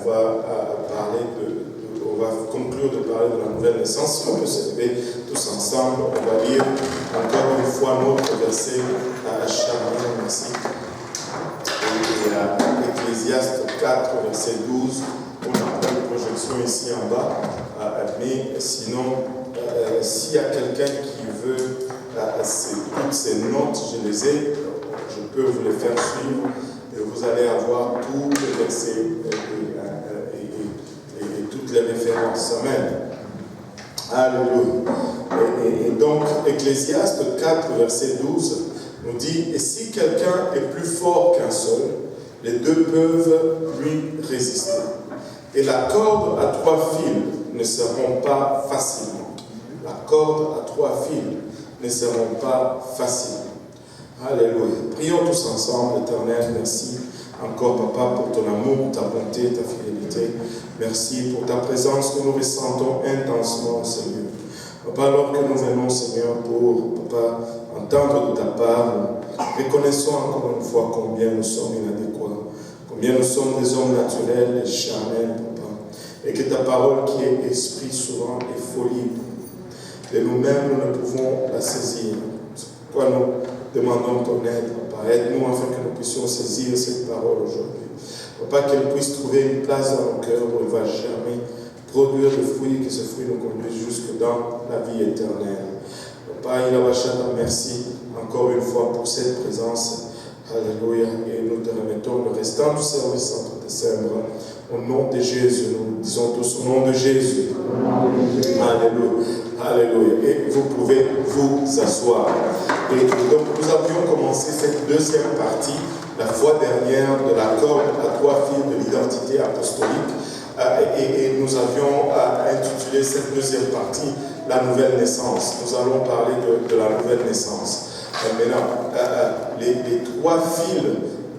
on va conclure de parler de la nouvelle naissance. Si on peut se lever tous ensemble, on va lire encore une fois notre verset à Charles, merci. Et à Ecclésiaste 4, verset 12. On a pas de projection ici en bas. Mais sinon, s'il y a quelqu'un qui veut toutes ces notes, je les ai, je peux vous les faire suivre. Et vous allez avoir tous les versets et toutes les références. Amen. Alléluia. Et donc, Ecclésiaste 4, verset 12, nous dit « Et si quelqu'un est plus fort qu'un seul, les deux peuvent lui résister. Et la corde à 3 fils ne se rompt pas facilement. » La corde à 3 fils ne se rompt pas facilement. Alléluia. Prions tous ensemble, Éternel, merci encore, Papa, pour ton amour, ta bonté, ta fidélité. Merci pour ta présence que nous ressentons intensement, Seigneur. Papa, alors que nous venons, Seigneur, pour, Papa, entendre de ta part, reconnaissons encore une fois combien nous sommes inadéquats, combien nous sommes des hommes naturels et charnels, Papa, et que ta parole qui est esprit souvent est folie. Et nous-mêmes, nous ne pouvons la saisir. C'est pourquoi nous demandons ton aide, Papa. Aide-nous afin que nous puissions saisir cette parole aujourd'hui. Papa, qu'elle puisse trouver une place dans nos cœurs où elle va germer, produire le fruit, que ce fruit nous conduise jusque dans la vie éternelle. Papa, Ilabachata, merci encore une fois pour cette présence. Alléluia. Et nous te remettons le restant du service entre tes mains. Au nom de Jésus, nous disons tous au nom de Jésus. Alléluia. Alléluia. Et vous pouvez vous asseoir. Et donc, nous avions commencé cette deuxième partie, la fois dernière, de la corde à 3 fils de l'identité apostolique. Et nous avions intitulé cette deuxième partie la nouvelle naissance. Nous allons parler de la nouvelle naissance. Maintenant, les 3 fils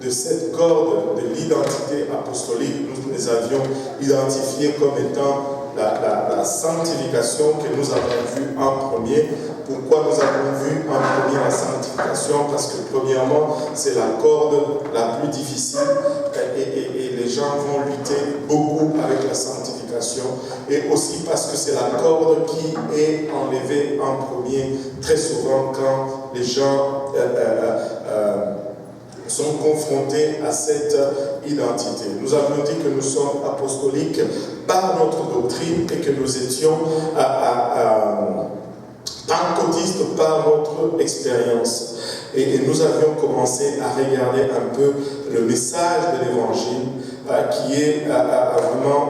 de cette corde de l'identité apostolique, nous les avions identifiés comme étant la sanctification que nous avons vue en premier. Pourquoi nous avons vu en premier la sanctification? Parce que premièrement, c'est la corde la plus difficile et les gens vont lutter beaucoup avec la sanctification. Et aussi parce que c'est la corde qui est enlevée en premier très souvent quand les gens sont confrontés à cette identité. Nous avions dit que nous sommes apostoliques par notre doctrine et que nous étions pentecôtistes par notre expérience. Et nous avions commencé à regarder un peu le message de l'Évangile qui est vraiment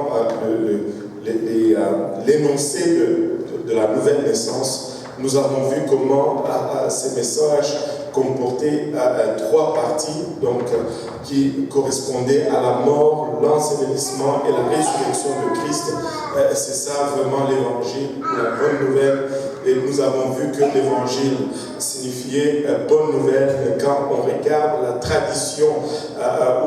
l'énoncé de la nouvelle naissance. Nous avons vu comment ces messages comportaient 3 parties, donc, qui correspondaient à la mort, l'ensevelissement et la résurrection de Christ. C'est ça vraiment l'évangile, la bonne nouvelle. Et nous avons vu que l'évangile signifiait bonne nouvelle. Mais quand on regarde la tradition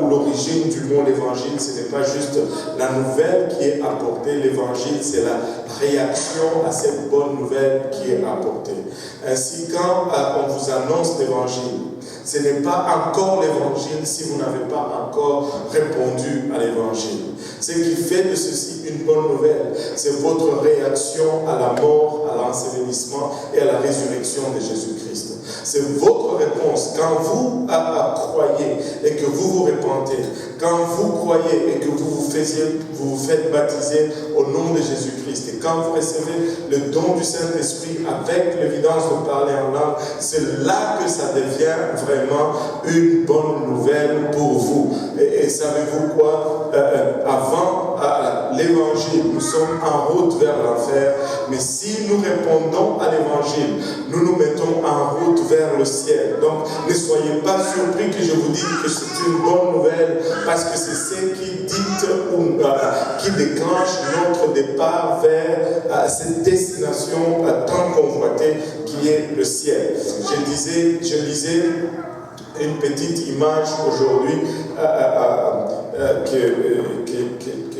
ou l'origine du mot l'évangile, ce n'est pas juste la nouvelle qui est apportée. L'évangile, c'est la réaction à cette bonne nouvelle qui est apportée. Ainsi, quand on vous annonce l'évangile, ce n'est pas encore l'évangile si vous n'avez pas encore répondu à l'évangile. Ce qui fait de ceci une bonne nouvelle, c'est votre réaction à la mort, à l'ensevelissement et à la résurrection de Jésus-Christ. C'est votre réponse. Quand vous croyez et que vous vous repentez, quand vous croyez et que vous vous faites baptiser au nom de Jésus-Christ, et quand vous recevez le don du Saint-Esprit avec l'évidence de parler en langue, c'est là que ça devient vraiment une bonne nouvelle pour vous. Et savez-vous quoi? Avant l'évangile, nous sommes en route vers l'enfer, mais si nous répondons à l'évangile, nous nous mettons en route vers le ciel. Donc, ne soyez pas surpris que je vous dise que c'est une bonne nouvelle, parce que c'est ce qui dicte ou qui déclenche notre départ vers cette destination tant convoitée qui est le ciel. Je lisais une petite image aujourd'hui que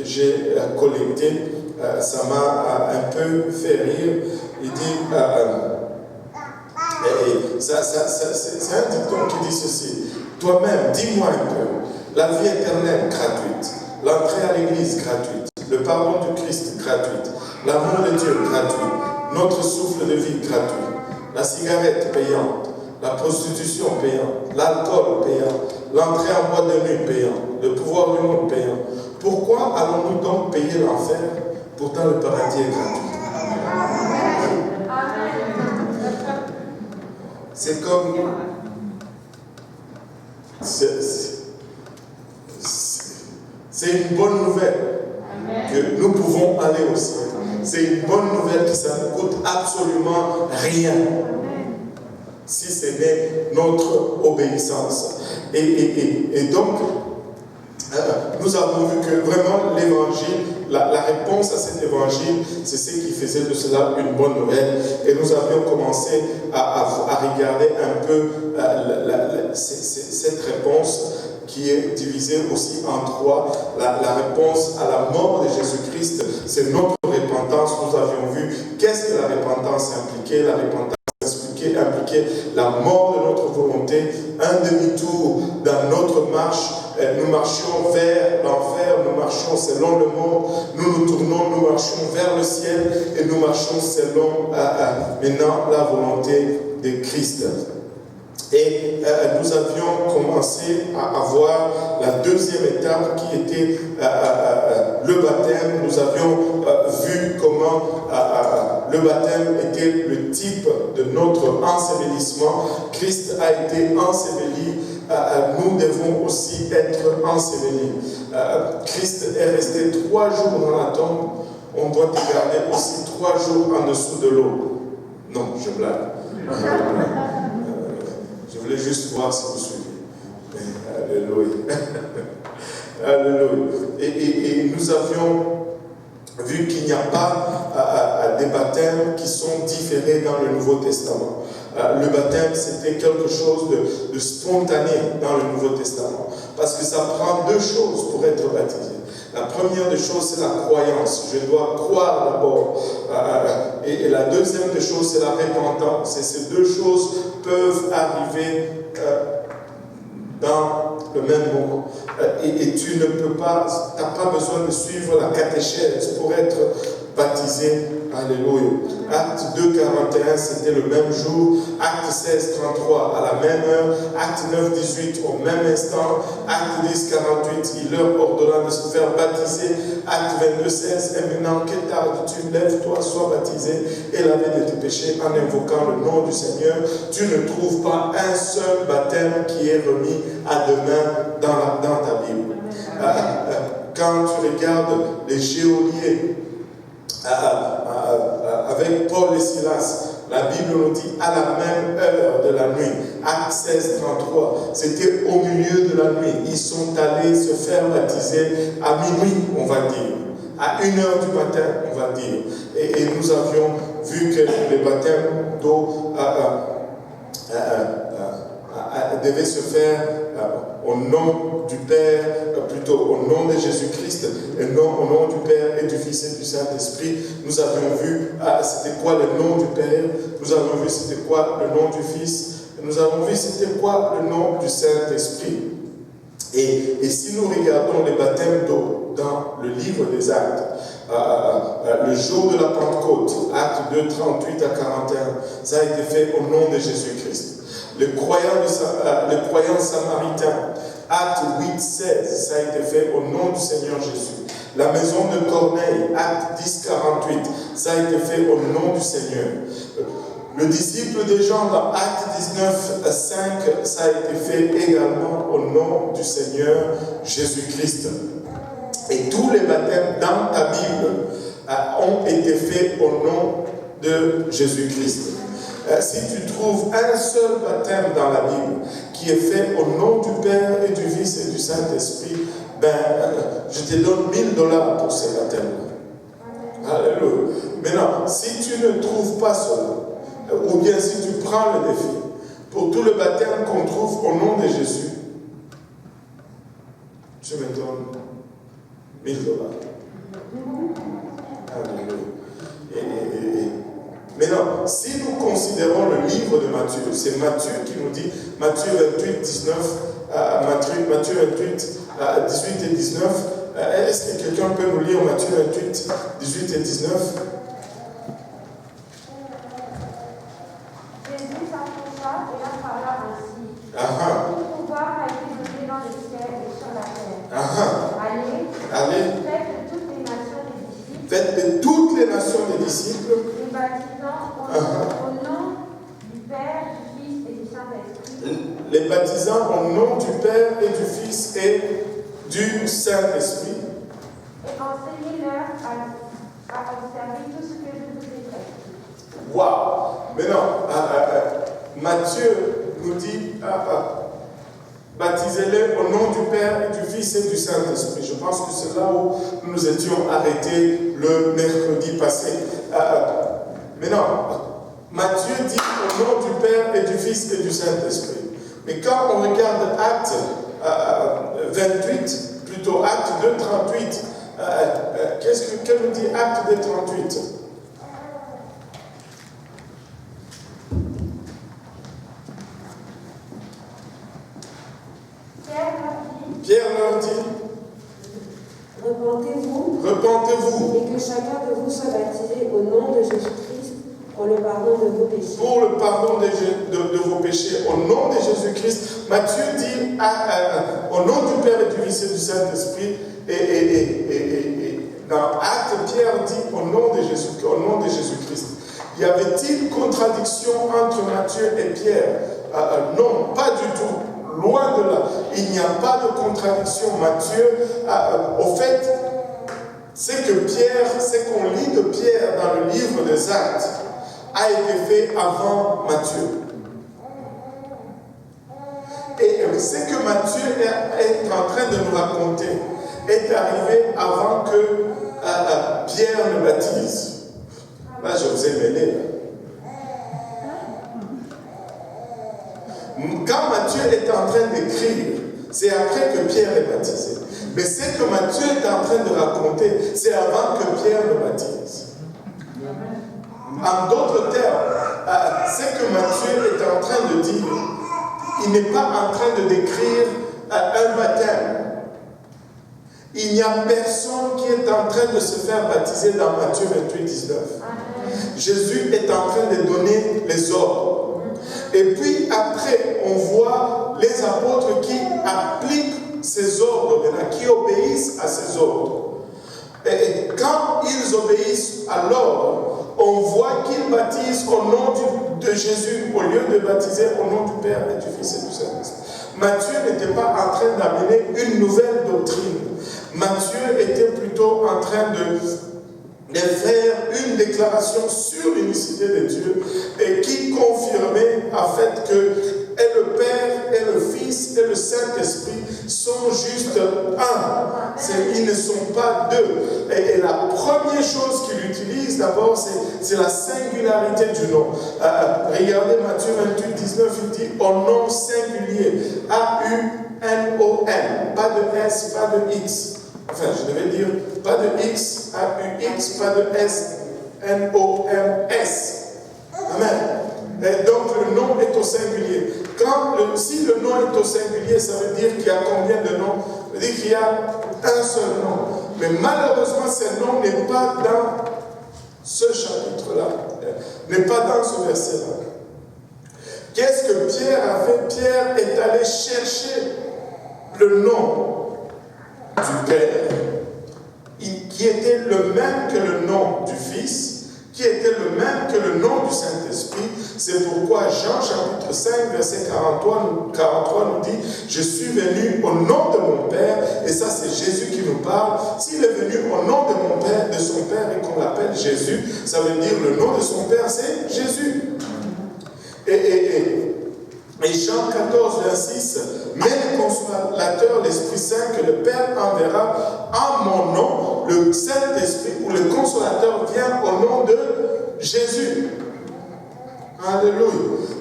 j'ai collectée. Ça m'a un peu fait rire. Il dit, c'est un dicton qui dit ceci: toi-même, dis-moi un peu, la vie éternelle gratuite, l'entrée à l'église gratuite, le pardon du Christ gratuit, l'amour de Dieu gratuit, notre souffle de vie gratuit, la cigarette payante, la prostitution payante, l'alcool payant, l'entrée en boîte de nuit payant, le pouvoir du monde payant. Pourquoi allons-nous donc payer l'enfer? Pourtant le paradis est gratuit. C'est comme... C'est une bonne nouvelle que nous pouvons aller au ciel. C'est une bonne nouvelle que ça ne coûte absolument rien si ce n'est notre obéissance. Et donc, nous avons vu que vraiment l'évangile, la réponse à cet évangile, c'est ce qui faisait de cela une bonne nouvelle. Et nous avions commencé à regarder un peu cette réponse qui est divisée aussi en trois. La réponse à la mort de Jésus-Christ, c'est notre repentance. Nous avions vu qu'est-ce que la repentance impliquait. La repentance impliquait la mort de notre volonté, un demi-tour dans notre marche. Nous marchions vers l'enfer, nous marchions selon le monde, nous nous tournons, nous marchions vers le ciel et nous marchons selon maintenant la volonté de Christ. Et nous avions commencé à voir la deuxième étape qui était le baptême. Nous avions vu comment le baptême était le type de notre ensevelissement. Christ a été enseveli. Nous devons aussi être ensevelis. Christ est resté 3 jours dans la tombe. On doit garder aussi 3 jours en dessous de l'eau. Non, je blague. Je voulais juste voir si vous suivez. Alléluia. Alléluia. Et nous avions vu qu'il n'y a pas des baptêmes qui sont différés dans le Nouveau Testament. Le baptême, c'était quelque chose de spontané dans le Nouveau Testament. Parce que ça prend 2 choses pour être baptisé. La première des choses, c'est la croyance. Je dois croire d'abord. Et la deuxième des choses, c'est la repentance. Et ces 2 choses peuvent arriver dans le même moment. Et tu ne peux pas, tu n'as pas besoin de suivre la catéchèse pour être baptisé. Alléluia. Acte 2, 41, c'était le même jour. Acte 16, 33, à la même heure. Acte 9, 18, au même instant. Acte 10, 48, il leur ordonna de se faire baptiser. Acte 22, 16, et maintenant, que tardes-tu? Lève-toi, sois baptisé et lavé de tes péchés en invoquant le nom du Seigneur. Tu ne trouves pas un seul baptême qui est remis à demain dans ta Bible. Quand tu regardes les geôliers, avec Paul et Silas, la Bible nous dit à la même heure de la nuit, Acte 16, 33, c'était au milieu de la nuit. Ils sont allés se faire baptiser à minuit, on va dire, à 1h du matin, on va dire. Et nous avions vu que les baptêmes d'eau devaient se faire au nom du Père, plutôt au nom de Jésus-Christ, et non au nom du Père et du Fils et du Saint-Esprit. Nous avions vu c'était quoi le nom du Père, nous avons vu c'était quoi le nom du Fils, et nous avons vu c'était quoi le nom du Saint-Esprit. Et si nous regardons les baptêmes d'eau dans le livre des Actes, le jour de la Pentecôte, Acte 2, 38 à 41, ça a été fait au nom de Jésus-Christ. Les croyants samaritains, Acte 8, 16, ça a été fait au nom du Seigneur Jésus. La maison de Corneille, Acte 10, 48, ça a été fait au nom du Seigneur. Le disciple de Jean dans Acte 19, 5, ça a été fait également au nom du Seigneur Jésus-Christ. Et tous les baptêmes dans ta Bible ont été faits au nom de Jésus-Christ. Si tu trouves un seul baptême dans la Bible qui est fait au nom du Père et du Fils et du Saint-Esprit, je te donne $1000 pour ces baptêmes-là. Alléluia. Maintenant, si tu ne trouves pas cela, ou bien si tu prends le défi, pour tout le baptême qu'on trouve au nom de Jésus, je me donne $1000. Alléluia. Maintenant, si nous considérons le livre de Matthieu, c'est Matthieu qui nous dit, Matthieu 28, 19, Matthieu 28, 18 et 19, Est-ce que quelqu'un peut nous lire Matthieu 28, 18 et 19? Jésus s'approcha et leur parla ainsi. Ah, Tout pouvoir m'a été donné dans le ciel et sur la terre. ah. Allez, Allez, faites de toutes les nations des disciples, faites de toutes les nations des disciples, les baptisant au nom du Père, du Fils et du Saint-Esprit, les baptisant au nom du Père et du Fils et du Saint-Esprit, et enseignez-leur à observer tout ce que je vous ai prescrit. Waouh! Maintenant, Matthieu nous dit baptisez-les au nom du Père et du Fils et du Saint-Esprit. Je pense que c'est là où nous nous étions arrêtés le mercredi passé. Maintenant, Matthieu dit au nom du Père et du Fils et du Saint-Esprit. Mais quand on regarde Acte 28, plutôt Acte 2, 38, qu'est-ce nous dit Acte 2, 38? Pierre leur dit, repentez-vous, repentez-vous et que chacun de vous soit baptisé au nom de Jésus-Christ pour le pardon de vos péchés. pour le pardon de vos péchés, au nom de Jésus-Christ. Matthieu dit au nom du Père et du Fils et du Saint-Esprit, et dans Acte, Pierre dit au nom de Jésus-Christ. Y avait-il contradiction entre Matthieu et Pierre? Non, pas du tout. Loin de là. Il n'y a pas de contradiction. Matthieu, au fait, c'est que Pierre, c'est qu'on lit de Pierre dans le livre des Actes, a été fait avant Matthieu. Et ce que Matthieu est en train de nous raconter est arrivé avant que Pierre ne baptise. Là, je vous ai mêlé. Quand Matthieu est en train d'écrire, c'est après que Pierre est baptisé. Mais ce que Matthieu est en train de raconter, c'est avant que Pierre ne baptise. En d'autres termes, ce que Matthieu est en train de dire, il n'est pas en train de décrire un baptême. Il n'y a personne qui est en train de se faire baptiser dans Matthieu 28, 19. Jésus est en train de donner les ordres. Et puis après, on voit les apôtres qui appliquent ces ordres, qui obéissent à ces ordres. Et quand ils obéissent à l'ordre, on voit qu'ils baptisent au nom de Jésus, au lieu de baptiser au nom du Père et du Fils et du Saint-Esprit. Matthieu n'était pas en train d'amener une nouvelle doctrine. Matthieu était plutôt en train de faire une déclaration sur l'unicité de Dieu et qui confirmait en fait que et le Père et le Fils et le Saint-Esprit sont juste un. Ils ne sont pas deux. Et la première chose qu'il utilise d'abord, c'est la singularité du nom. Regardez Matthieu 28, 19, il dit au nom singulier. A-U-N-O-N. Pas de S, pas de X. Enfin, je devais dire pas de X, A-U-X, pas de S, N-O-M-S. Amen. Et donc le nom est au singulier. Si le nom est au singulier, ça veut dire qu'il y a combien de noms? Ça veut dire qu'il y a un seul nom. Mais malheureusement, ce nom n'est pas dans ce chapitre-là, n'est pas dans ce verset-là. Qu'est-ce que Pierre a fait? Pierre est allé chercher le nom du Père, qui était le même que le nom du Fils, qui était le même que le nom du Saint-Esprit. C'est pourquoi Jean chapitre 5, verset 43 nous dit « Je suis venu au nom de mon Père », et ça c'est Jésus qui nous parle. S'il est venu au nom de mon Père, de son Père, et qu'on l'appelle Jésus, ça veut dire le nom de son Père, c'est Jésus. Et Jean 14, 26, « Mais le consolateur, l'Esprit Saint, que le Père enverra en mon nom, le Saint-Esprit, ou le consolateur vient au nom de Jésus. » Alléluia.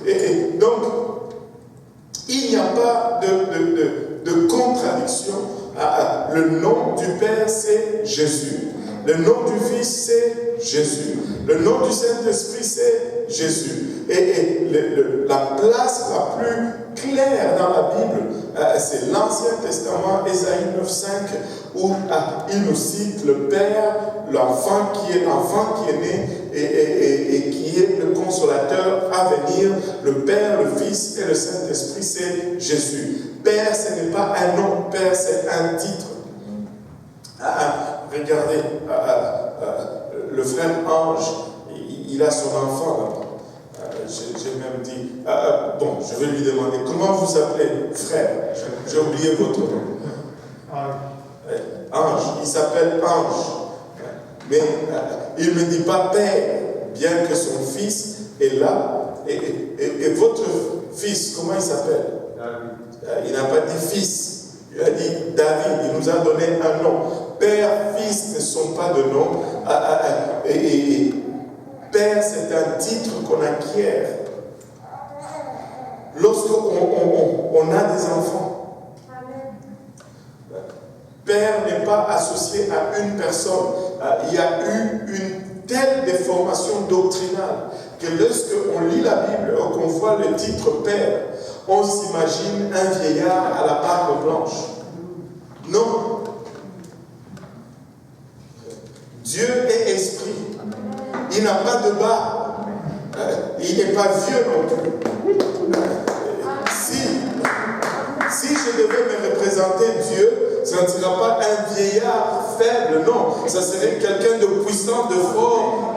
Et donc, il n'y a pas de contradiction. Le nom du Père, c'est Jésus. Le nom du Fils, c'est Jésus. Le nom du Saint-Esprit, c'est Jésus. Et la place la plus claire dans la Bible c'est l'Ancien Testament, Ésaïe 9,5, où il nous cite le Père, l'enfant qui est né et qui est le consolateur à venir, le Père, le Fils et le Saint-Esprit, c'est Jésus. Père, ce n'est pas un nom, Père, c'est un titre. Regardez, le frère Ange, il a son enfant là-bas. J'ai même dit, bon, je vais lui demander, comment vous appelez, frère? J'ai oublié votre nom. Ange, il s'appelle Ange. Mais il ne me dit pas Père, bien que son fils est là. Et votre fils, comment il s'appelle? Il n'a pas dit fils, il a dit David, il nous a donné un nom. Père, fils ne sont pas de noms. Père, c'est un titre qu'on acquiert lorsqu'on a des enfants. Père n'est pas associé à une personne. Il y a eu une telle déformation doctrinale que lorsqu'on lit la Bible ou qu'on voit le titre Père, on s'imagine un vieillard à la barbe blanche. Non. Dieu est esprit. Il n'a pas de barbe. Il n'est pas vieux non plus. Si je devais me représenter Dieu, ça ne sera pas un vieillard faible, non. Ça serait quelqu'un de puissant, de fort.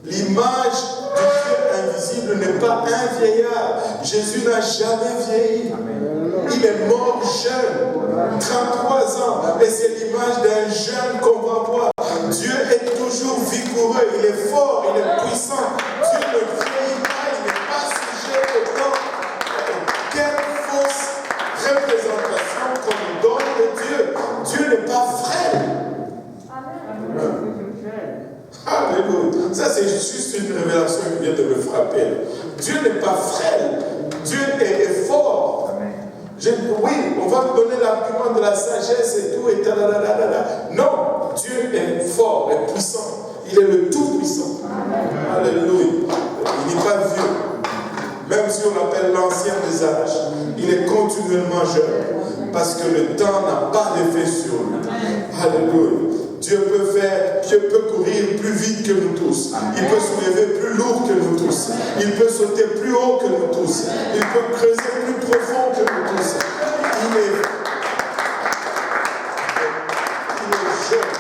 L'image du Dieu invisible n'est pas un vieillard. Jésus n'a jamais vieilli. Il est mort jeune, 33 ans. Et c'est l'image d'un jeune qu'on va voir. Dieu est toujours vigoureux, il est fort, il est puissant. Dieu ne vieillit pas, il n'est pas sujet au temps. Quelle fausse représentation qu'on nous donne de Dieu. Dieu n'est pas frêle. Alléluia. Ça, c'est juste une révélation qui vient de me frapper. Dieu n'est pas frêle. Dieu est fort. Oui, on va me donner l'argument de la sagesse et tout, et talalala. Non, Dieu est fort, est puissant. Il est le tout-puissant. Alléluia. Il n'est pas vieux. Même si on l'appelle l'ancien des âges, il est continuellement jeune. Parce que le temps n'a pas d'effet sur lui. Alléluia. Dieu peut courir plus vite que nous tous. Il peut soulever plus lourd que nous tous. Il peut sauter plus haut que nous tous. Il peut creuser plus profond que nous tous. Il est jeune.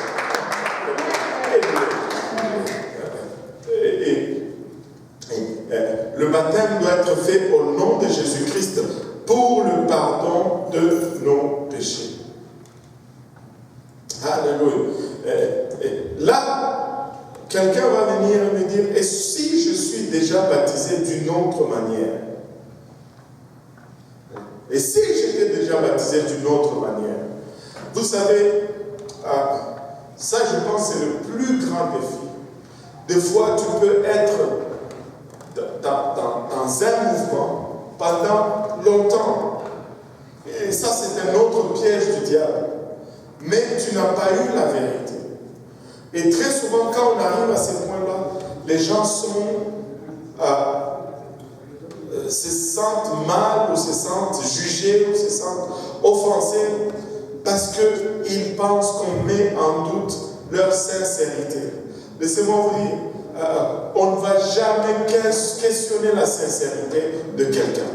Le baptême doit être fait au nom de Jésus-Christ pour le pardon de nos péchés. Alléluia. Là, quelqu'un va venir me dire, et si je suis déjà baptisé d'une autre manière? Et si j'étais déjà baptisé d'une autre manière? Vous savez, ça je pense c'est le plus grand défi. Des fois tu peux être dans un mouvement pendant longtemps. Et ça c'est un autre piège du diable. Mais tu n'as pas eu la vérité. Et très souvent, quand on arrive à ces points-là, les gens se sentent mal, ou se sentent jugés, ou se sentent offensés, parce qu'ils pensent qu'on met en doute leur sincérité. Laissez-moi vous dire, on ne va jamais questionner la sincérité de quelqu'un.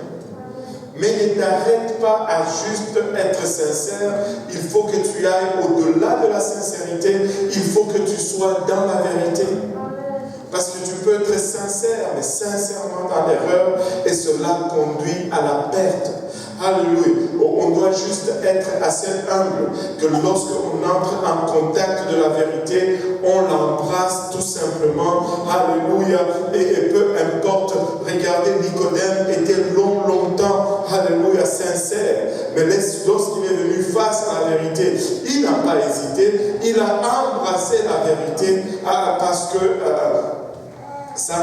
Mais ne t'arrête pas à juste être sincère. Il faut que tu ailles au-delà de la sincérité. Il faut que tu sois dans la vérité. Parce que tu peux être sincère, mais sincèrement dans l'erreur, et cela conduit à la perte. Alléluia. On doit juste être assez humble que lorsqu'on entre en contact de la vérité, on l'embrasse tout simplement. Alléluia. Et peu importe, regardez, Nicodème était longtemps, alléluia, sincère. Mais lorsqu'il est venu face à la vérité, il n'a pas hésité. Il a embrassé la vérité parce que ça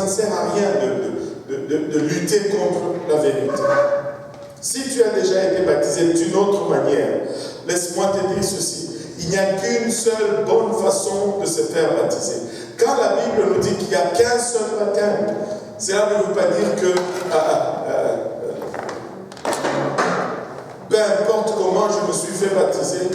ne sert à rien de lutter contre la vérité. Si tu as déjà été baptisé d'une autre manière, laisse-moi te dire ceci. Il n'y a qu'une seule bonne façon de se faire baptiser. Quand la Bible nous dit qu'il n'y a qu'un seul baptême, Cela ne veut pas dire que peu importe comment je me suis fait baptiser,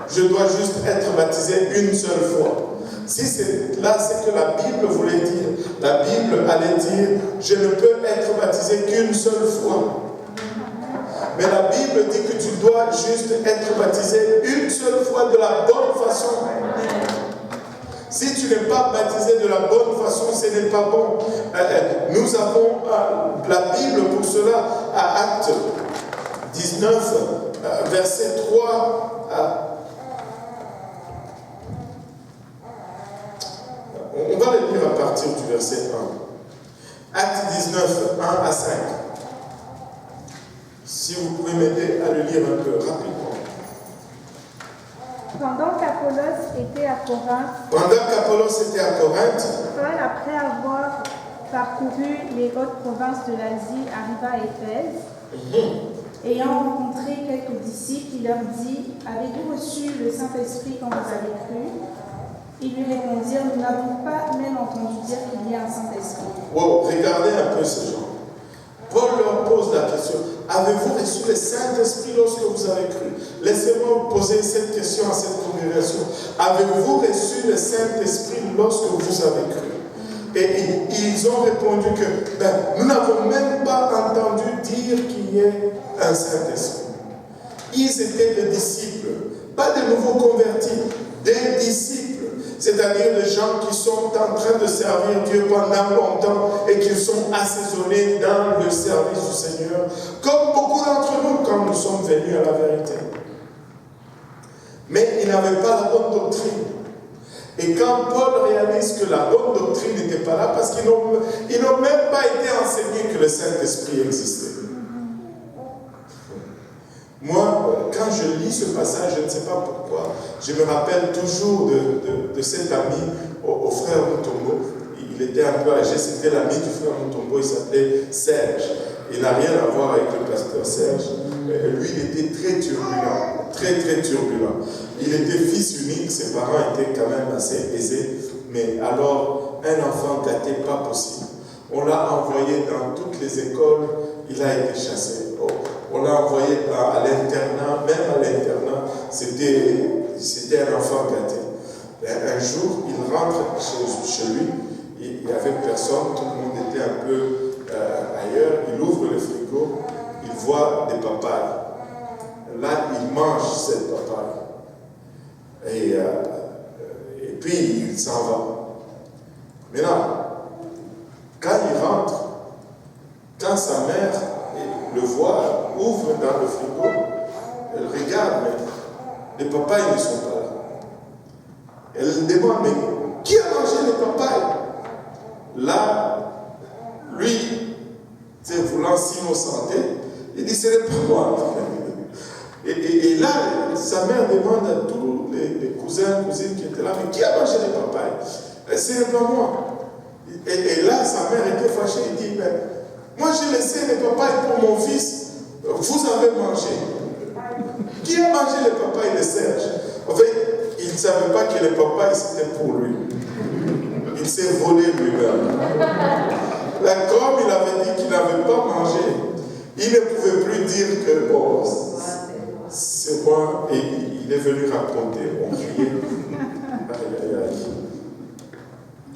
je dois juste être baptisé une seule fois. Si c'est là, c'est que la Bible voulait dire. La Bible allait dire, je ne peux être baptisé qu'une seule fois. Mais la Bible dit que tu dois juste être baptisé une seule fois de la bonne façon. Si tu n'es pas baptisé de la bonne façon, ce n'est pas bon. Nous avons la Bible pour cela à Actes 19, verset 3. On va le lire à partir du verset 1. Actes 19, 1 à 5. Si vous pouvez m'aider à le lire un peu rapidement. Pendant qu'Apollos était à Corinthe, Paul, après avoir parcouru les hautes provinces de l'Asie, arriva à Éphèse. Ayant rencontré quelques disciples, il leur dit, « Avez-vous reçu le Saint-Esprit quand vous avez cru ?» Ils lui répondirent, « Nous n'avons pas même entendu dire qu'il y a un Saint-Esprit. » Wow, regardez un peu ces gens. Paul leur pose la question, avez-vous reçu le Saint-Esprit lorsque vous avez cru? Laissez-moi poser cette question à cette congrégation. Avez-vous reçu le Saint-Esprit lorsque vous avez cru? Et ils ont répondu que nous n'avons même pas entendu dire qu'il y ait un Saint-Esprit. Ils étaient des disciples, pas des nouveaux convertis, des disciples. C'est-à-dire des gens qui sont en train de servir Dieu pendant longtemps et qui sont assaisonnés dans le service du Seigneur, comme beaucoup d'entre nous quand nous sommes venus à la vérité. Mais ils n'avaient pas la bonne doctrine. Et quand Paul réalise que la bonne doctrine n'était pas là, parce qu'ils n'ont même pas été enseignés que le Saint-Esprit existait. Moi, quand je lis ce passage, je ne sais pas pourquoi, je me rappelle toujours de cet ami au frère Mutombo. Il était un peu âgé, c'était l'ami du frère Mutombo, il s'appelait Serge. Il n'a rien à voir avec le pasteur Serge. Lui, il était très turbulent, très turbulent. Il était fils unique, ses parents étaient quand même assez aisés, mais alors, un enfant gâté, pas possible. On l'a envoyé dans toutes les écoles, il a été chassé. On l'a envoyé à l'internat, même à l'internat, c'était un enfant gâté. Un jour, il rentre chez lui, il n'y avait personne, tout le monde était un peu ailleurs, il ouvre le frigo, il voit des papayes. Là, il mange cette papaye. Et puis, il s'en va. Maintenant, quand il rentre, quand sa mère le voit, ouvre dans le frigo, elle regarde, mais les papayes ne sont pas là. Elle demande, mais qui a mangé les papayes? Là, lui, voulant s'innocenter, il dit, ce n'est pas moi. Et là, sa mère demande à tous les cousins, cousines qui étaient là, mais qui a mangé les papayes? Ce n'est pas moi. Et là, sa mère était fâchée, il dit, mais moi j'ai laissé les papayes pour mon fils, vous avez mangé. Qui a mangé les papayes de Serge? En fait, il ne savait pas que les papayes c'était pour lui. Il s'est volé lui-même. Comme il avait dit qu'il n'avait pas mangé, il ne pouvait plus dire que bon, c'est moi, et il est venu raconter, on criait.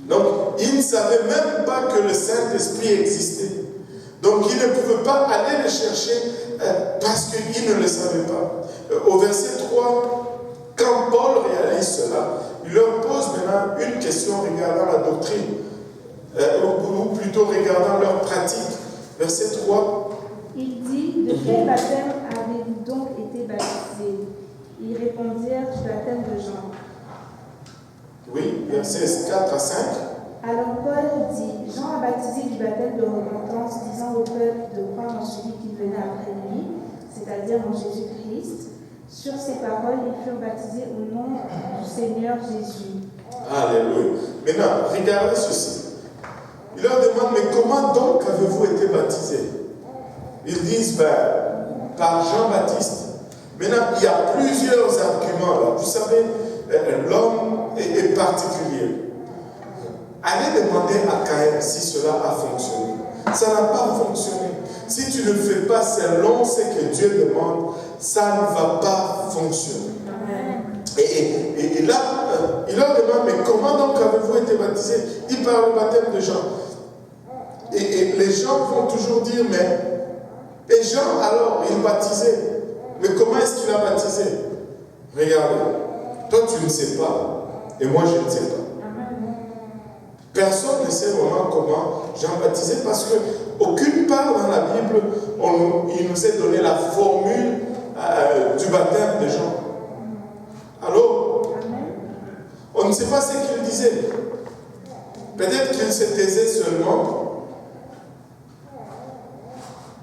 Donc, il ne savait même pas que le Saint-Esprit existait. Donc, il ne pouvait pas aller le chercher parce qu'il ne le savait pas. Au verset 3, quand Paul réalise cela, il leur pose maintenant une question regardant la doctrine, ou plutôt regardant leur pratique. Verset 3. Il dit, de quel baptême avez-vous donc été baptisés? Ils répondirent, du baptême de Jean. Oui, versets 4 à 5. Alors Paul dit, Jean a baptisé du baptême de repentance, disant au peuple de croire en celui qui venait après lui, c'est-à-dire en Jésus-Christ. Sur ces paroles, ils furent baptisés au nom du Seigneur Jésus. Alléluia. Maintenant, regardez ceci. Il leur demande, mais comment donc avez-vous été baptisés? Ils disent, par Jean-Baptiste. Maintenant, il y a plusieurs arguments là. Vous savez, l'homme est particulier. allez demander à Caïn si cela a fonctionné. Ça n'a pas fonctionné. Si tu ne fais pas selon ce que Dieu demande, ça ne va pas fonctionner. Et là, il leur demande, mais comment donc avez-vous été baptisés? Il parle du baptême de Jean. Et les gens vont toujours dire, mais et Jean alors, il baptisait. Mais comment est-ce qu'il a baptisé? Regardez, toi tu ne sais pas, et moi je ne sais pas. Personne ne sait vraiment comment Jean baptisait parce qu'aucune part dans la Bible, il nous est donné la formule du baptême de Jean. Alors, on ne sait pas ce qu'il disait. Peut-être qu'il se taisait seulement.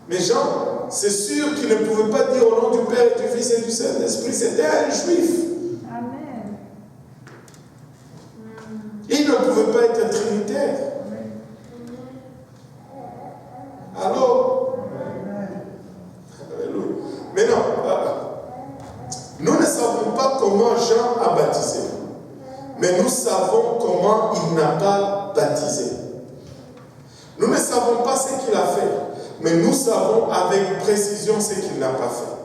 Mais Jean, c'est sûr qu'il ne pouvait pas dire au nom du Père et du Fils et du Saint-Esprit. C'était un juif. Amen. Il ne pouvait pas être trinitaire. Alors, alléluia. Mais non, nous ne savons pas comment Jean a baptisé. Mais nous savons comment il n'a pas baptisé. Nous ne savons pas ce qu'il a fait. Mais nous savons avec précision ce qu'il n'a pas fait.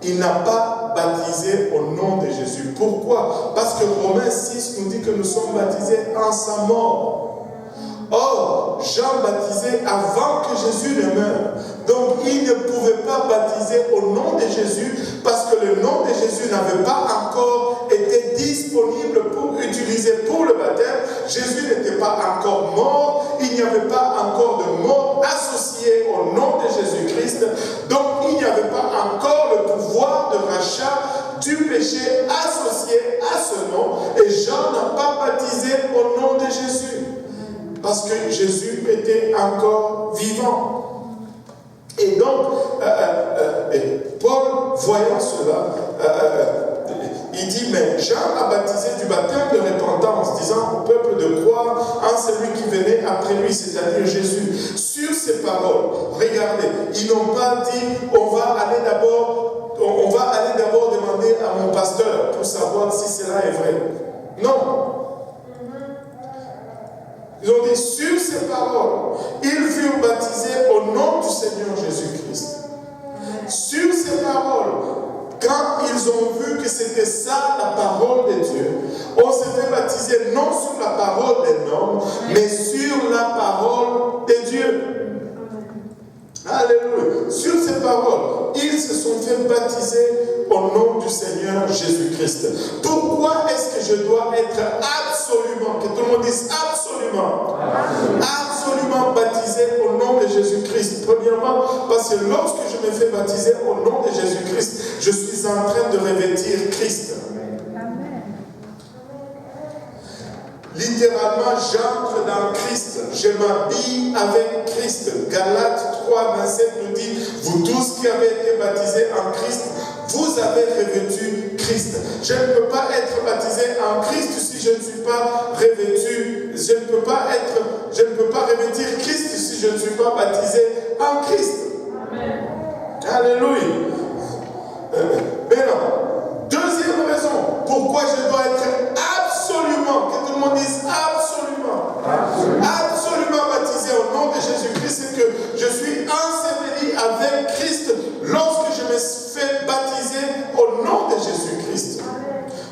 Il n'a pas baptisé au nom de Jésus. Pourquoi? Parce que Romains 6 nous dit que nous sommes baptisés en sa mort. Or, Jean baptisait avant que Jésus ne meure. Donc, il ne pouvait pas baptiser au nom de Jésus parce que le nom de Jésus n'avait pas encore été disponible pour utiliser pour le baptême. Jésus n'était pas encore mort. Il n'y avait pas encore de mort associée au nom de Jésus-Christ. Donc, il n'y avait pas encore le pouvoir de rachat du péché associé à ce nom. Et Jean n'a pas baptisé au nom de Jésus. Parce que Jésus était encore vivant. Et donc, Paul, voyant cela, il dit, mais Jean a baptisé du baptême de repentance, disant au peuple de croire en celui qui venait après lui, c'est-à-dire Jésus. Sur ces paroles, regardez, ils n'ont pas dit, on va aller d'abord demander à mon pasteur pour savoir si cela est vrai. Non. Ils ont dit, sur ces paroles, ils furent baptisés au nom du Seigneur Jésus-Christ. Sur ces paroles, quand ils ont vu que c'était ça la parole de Dieu, on s'est fait baptiser non sur la parole des hommes, mais sur la parole de Dieu. Alléluia. Sur ces paroles, ils se sont fait baptiser au nom du Seigneur Jésus-Christ. Pourquoi est-ce que je dois être absolument, que tout le monde dise absolument baptisé au nom de Jésus-Christ? Premièrement, parce que lorsque je me fais baptiser au nom de Jésus-Christ, je suis en train de revêtir Christ. Littéralement, j'entre dans Christ, je m'habille avec Christ. Galates 3, 27 nous dit, vous tous qui avez été baptisés en Christ, vous avez revêtu Christ. Je ne peux pas être baptisé en Christ si je ne suis pas revêtu. Je ne peux pas revêtir Christ si je ne suis pas baptisé en Christ. Amen. Alléluia. Maintenant, deuxième raison, pourquoi je dois être absolument, que tout le monde dise absolument baptisé au nom de Jésus-Christ, c'est que je suis enseveli avec Christ lorsque je me fais baptiser au nom de Jésus-Christ.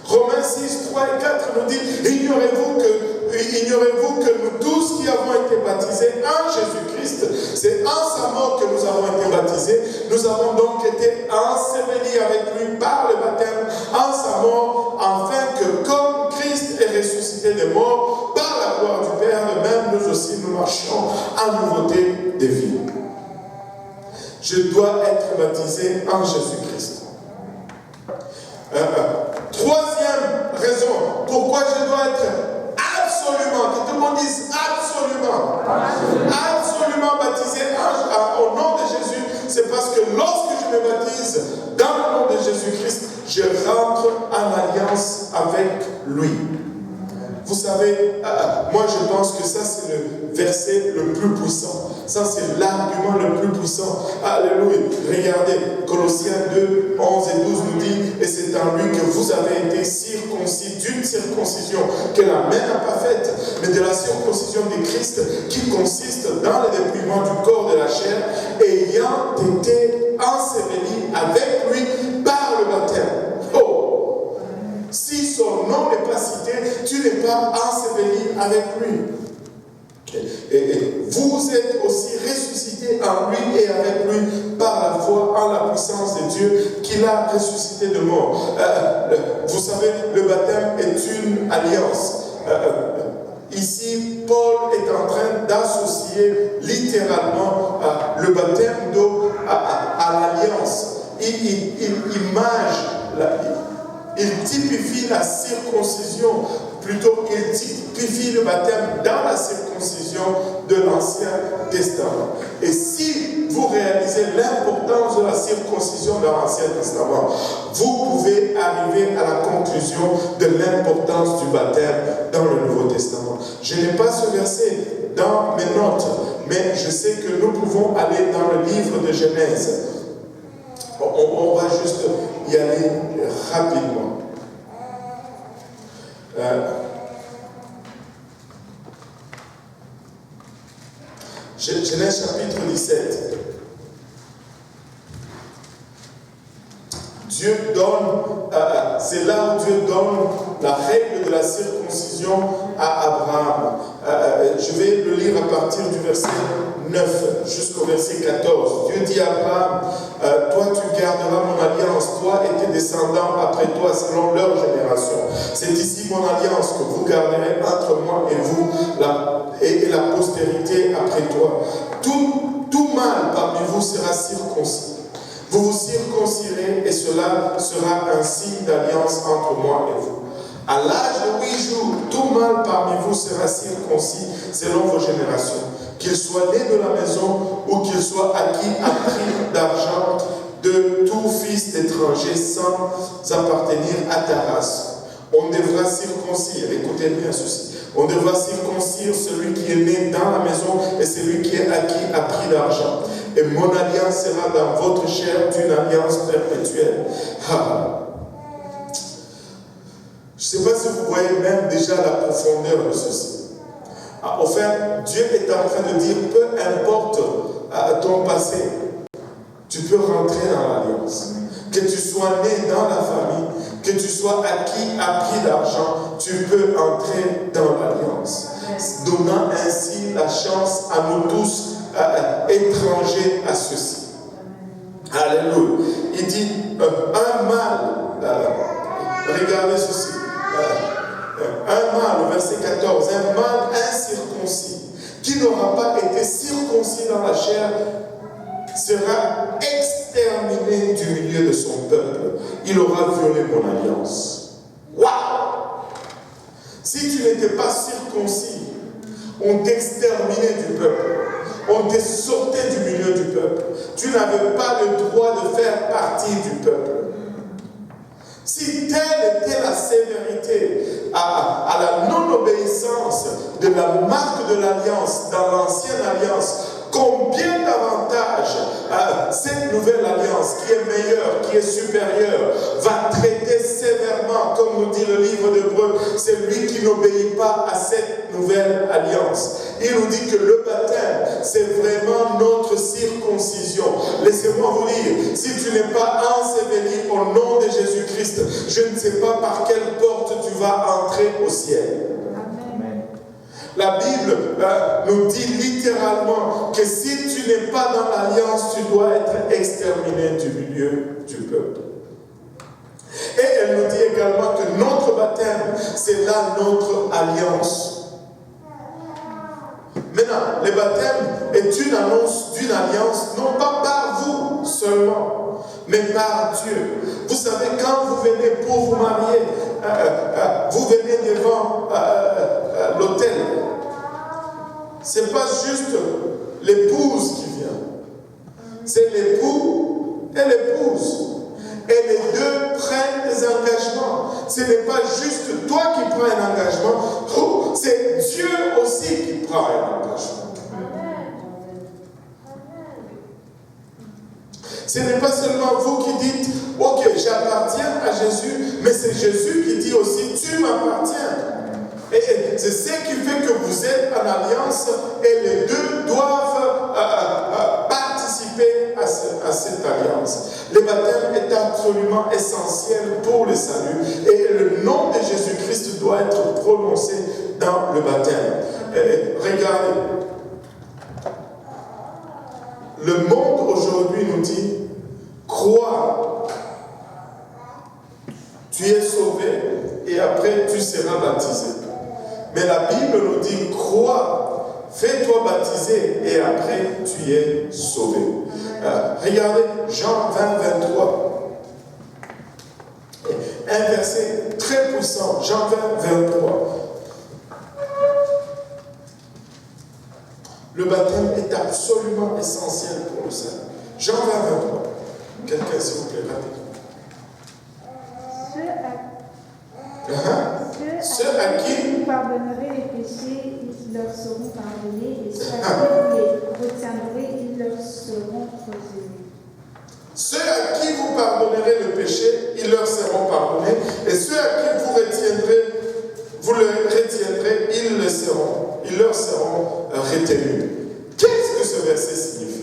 Romains 6, 3 et 4 nous dit, ignorez-vous que nous tous qui avons été baptisés en Jésus-Christ, c'est en sa mort que nous avons été baptisés, nous avons donc été ensevelis avec lui par le baptême en sa mort, afin que comme Christ est ressuscité des morts, par la gloire du Père, de même nous aussi nous marchions en nouveauté de vie. Je dois être baptisé en Jésus-Christ. Troisième raison, pourquoi je dois être absolument, que tout le monde dise absolument baptisé au nom de Jésus, c'est parce que lorsque je me baptise dans le nom de Jésus-Christ, je rentre en alliance avec lui. Vous savez, moi je pense que ça c'est le verset le plus puissant. Ça c'est l'argument le plus puissant. Alléluia. Regardez, Colossiens 2, 11 et 12 nous dit, et c'est en lui que vous avez été circoncis d'une circoncision que la main n'a pas faite, mais de la circoncision de Christ qui consiste dans le dépouillement du corps de la chair, ayant été enseveli avec lui par le baptême. Oh! Si son nom n'est pas cité, tu n'es pas enseveli avec lui. Et vous êtes aussi ressuscités en lui et avec lui par la foi en la puissance de Dieu qui l'a ressuscité de mort. Vous savez, le baptême est une alliance. Ici, Paul est en train d'associer littéralement le baptême d'eau à l'alliance. Il typifie la circoncision, plutôt il typifie le baptême dans la circoncision de l'Ancien Testament. Et si vous réalisez l'importance de la circoncision dans l'Ancien Testament, vous pouvez arriver à la conclusion de l'importance du baptême dans le Nouveau Testament. Je n'ai pas ce verset dans mes notes, mais je sais que nous pouvons aller dans le livre de Genèse. On va juste y aller rapidement. Genèse chapitre 17. Dieu donne, c'est là où Dieu donne la règle de la circoncision à Abraham. Je vais le lire à partir du verset 9 jusqu'au verset 14. Dieu dit à Abraham, toi tu garderas mon alliance, toi et tes descendants après toi selon leur génération. C'est ici mon alliance que vous garderez entre moi et vous et la postérité après toi. Tout mâle parmi vous sera circoncis. Vous vous circoncirez et cela sera un signe d'alliance entre moi et vous. À l'âge de 8 jours, tout mâle parmi vous sera circoncis selon vos générations. Qu'il soit né de la maison ou qu'il soit acquis à prix d'argent de tout fils d'étranger sans appartenir à ta race. On devra circoncire, écoutez bien ceci, on devra circoncire celui qui est né dans la maison et celui qui est acquis à prix d'argent. Et mon alliance sera dans votre chair d'une alliance perpétuelle. Je ne sais pas si vous voyez même déjà la profondeur de ceci. Au fait, Dieu est en train de dire, peu importe ton passé, tu peux rentrer dans l'alliance. Que tu sois né dans la famille, que tu sois acquis à prix d'argent, tu peux entrer dans l'alliance. Donnant ainsi la chance à nous tous étrangers à ceci. Alléluia. Il dit, un mâle, regardez ceci. Un mâle, verset 14, un mâle incirconcis, qui n'aura pas été circoncis dans la chair, sera exterminé du milieu de son peuple. Il aura violé mon alliance. Waouh! Si tu n'étais pas circoncis, on t'exterminait du peuple. On te sortait du milieu du peuple. Tu n'avais pas le droit de faire partie du peuple. Si telle était la sévérité à la non-obéissance de la marque de l'alliance dans l'ancienne alliance, combien d'avantages cette nouvelle alliance qui est meilleure, qui est supérieure, va traiter sévèrement, comme nous dit le livre d'Hébreux, celui qui n'obéit pas à cette nouvelle alliance. Il nous dit que le baptême, c'est vraiment notre circoncision. Laissez-moi vous dire, si tu n'es pas enseveli au nom de Jésus-Christ, je ne sais pas par quelle porte tu vas entrer au ciel. La Bible nous dit littéralement que si tu n'es pas dans l'alliance, tu dois être exterminé du milieu du peuple. Et elle nous dit également que notre baptême, c'est là notre alliance. Maintenant, le baptême est une annonce d'une alliance, non pas par vous seulement, mais par Dieu. Vous savez, quand vous venez pour vous marier, vous venez devant l'autel. Ce n'est pas juste l'épouse qui vient. C'est l'époux et l'épouse. Et les deux prennent des engagements. Ce n'est pas juste toi qui prends un engagement, c'est Dieu aussi qui prend un engagement. Ce n'est pas seulement vous qui dites, ok, j'appartiens à Jésus, mais c'est Jésus qui dit aussi, tu m'appartiens. Et c'est ce qui fait que vous êtes en alliance et les deux doivent participer à cette alliance. Le baptême est absolument essentiel pour le salut et le nom de Jésus-Christ doit être prononcé dans le baptême. Regardez, le monde aujourd'hui nous dit, crois, tu es sauvé et après tu seras baptisé. Mais la Bible nous dit, crois, fais-toi baptiser et après tu es sauvé. Regardez Jean 20, 23. Un verset très puissant, Jean 20, 23. Le baptême est absolument essentiel pour le salut. Jean 20, 23. Quelqu'un, s'il vous plaît, rapidement. Ceux à qui vous pardonnerez les péchés, ils leur seront pardonnés, et ceux à qui vous les retiendrez, ils leur seront retenus. Ceux à qui vous pardonnerez le péché, ils leur seront pardonnés, et ceux à qui vous le retiendrez, ils leur seront retenus. Qu'est-ce que ce verset signifie?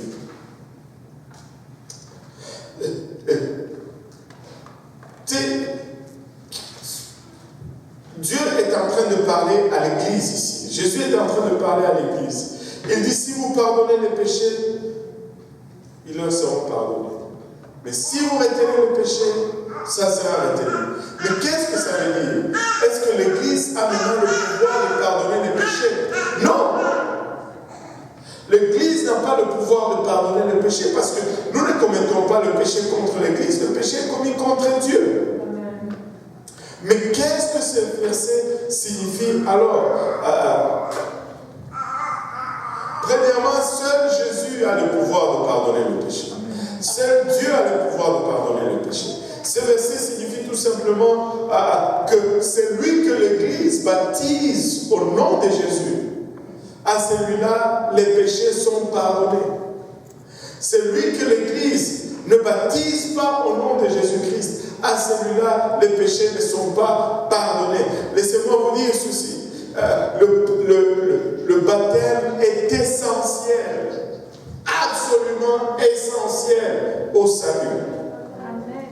Dieu est en train de parler à l'église ici. Jésus est en train de parler à l'église. Il dit, si vous pardonnez les péchés, ils leur seront pardonnés. Mais si vous retenez le péché, ça sera retenu. Mais qu'est-ce que ça veut dire? Est-ce que l'église a maintenant le pouvoir de pardonner les péchés? Non! L'église n'a pas le pouvoir de pardonner le péché parce que nous ne commettons pas le péché contre l'église. Le péché est commis contre Dieu. Mais qu'est-ce que ce verset signifie alors? Premièrement, seul Jésus a le pouvoir de pardonner le péché. Seul Dieu a le pouvoir de pardonner le péché. Ce verset signifie tout simplement que c'est lui que l'Église baptise au nom de Jésus. À celui-là, les péchés sont pardonnés. C'est lui que l'Église ne baptise pas au nom de Jésus-Christ. À celui-là, les péchés ne sont pas pardonnés. Laissez-moi vous dire ceci. Le baptême est essentiel, absolument essentiel au salut. Amen.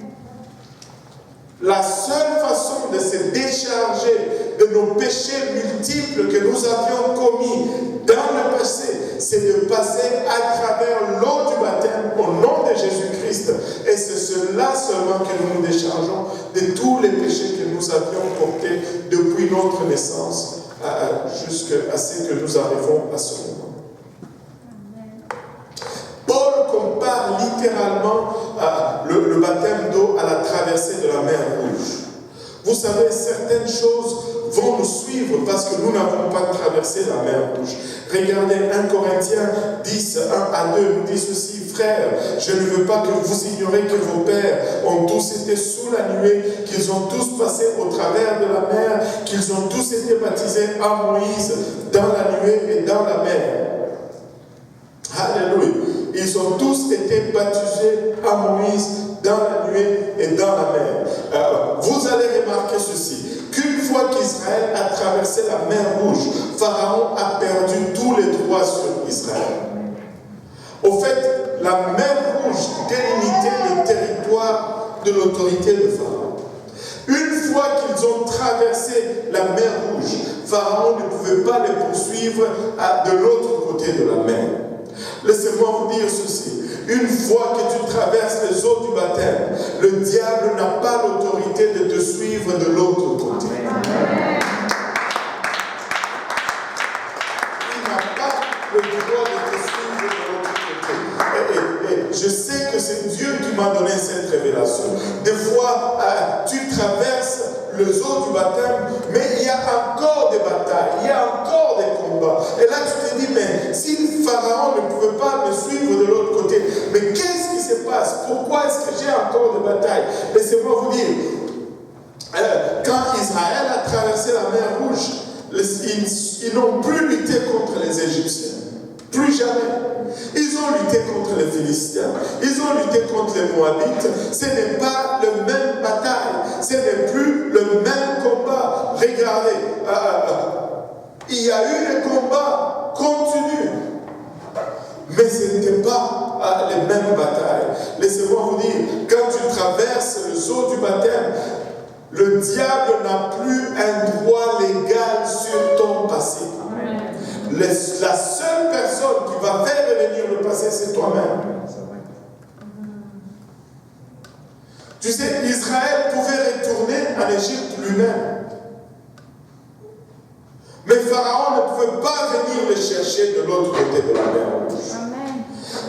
La seule façon de se décharger de nos péchés multiples que nous avions commis dans le passé, c'est de passer à travers l'eau du baptême au nom de Jésus-Christ. Et c'est cela seulement que nous nous déchargeons de tous les péchés que nous avions portés depuis notre naissance jusqu'à ce que nous arrivons à ce moment. Paul compare littéralement le baptême d'eau à la traversée de la mer Rouge. Vous savez, certaines choses vont nous suivre parce que nous n'avons pas traversé la mer Rouge. Regardez 1 Corinthiens 10, 1 à 2 nous dit ceci, frères, je ne veux pas que vous ignoriez que vos pères ont tous été sous la nuée, qu'ils ont tous passé au travers de la mer, qu'ils ont tous été baptisés à Moïse dans la nuée et dans la mer. Alléluia. Ils ont tous été baptisés à Moïse dans la nuée et dans la mer. Vous allez remarquer ceci, qu'une fois qu'Israël a traversé la mer Rouge, Pharaon a perdu tous les droits sur Israël. Au fait, la mer Rouge délimitait le territoire de l'autorité de Pharaon. Une fois qu'ils ont traversé la mer Rouge, Pharaon ne pouvait pas les poursuivre de l'autre côté de la mer. Laissez-moi vous dire ceci. Une fois que tu traverses les eaux du baptême, le diable n'a pas l'autorité de te suivre de l'autre côté. Amen. Il n'a pas le droit de te suivre de l'autre côté. Et je sais que c'est Dieu qui m'a donné cette révélation. Des fois, tu traverses les eaux du baptême, mais il y a encore des batailles, il y a encore des combats. Et là, tu te dis, mais si Pharaon ne pouvait pas me suivre de l'autre côté, mais qu'est-ce qui se passe? Pourquoi est-ce que j'ai encore des batailles? Laissez-moi vous dire, quand Israël a traversé la mer Rouge, ils n'ont plus lutté contre les Égyptiens. Plus jamais. Ils ont lutté contre les Philistins. Ils ont lutté contre les Moabites. Ce n'est pas la même bataille. Ce n'est plus le même combat. Regardez, Il y a eu des combats continus. Mais ce n'était pas les mêmes batailles. Laissez-moi vous dire, quand tu traverses le saut du baptême, le diable n'a plus un droit légal sur ton passé. La seule personne qui va faire revenir le passé, c'est toi-même. Tu sais, Israël pouvait retourner en Égypte lui-même. Mais Pharaon ne pouvait pas venir le chercher de l'autre côté de la mer Rouge.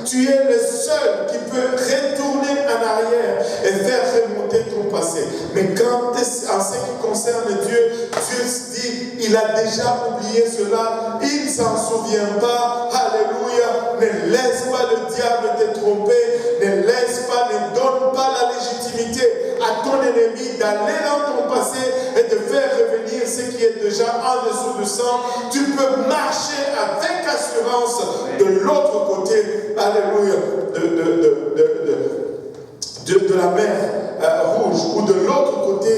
Tu es le seul qui peut retourner en arrière et faire remonter ton passé. Mais quand, en ce qui concerne Dieu, Dieu se dit, il a déjà oublié cela, il ne s'en souvient pas. Alléluia. Ne laisse pas le diable te tromper, ne laisse pas, ne donne pas la légitimité à ton ennemi d'aller dans ton passé et de faire revenir ce qui est déjà en dessous du sang. Tu peux marcher avec assurance de l'autre côté, alléluia, de la mer Rouge, ou de l'autre côté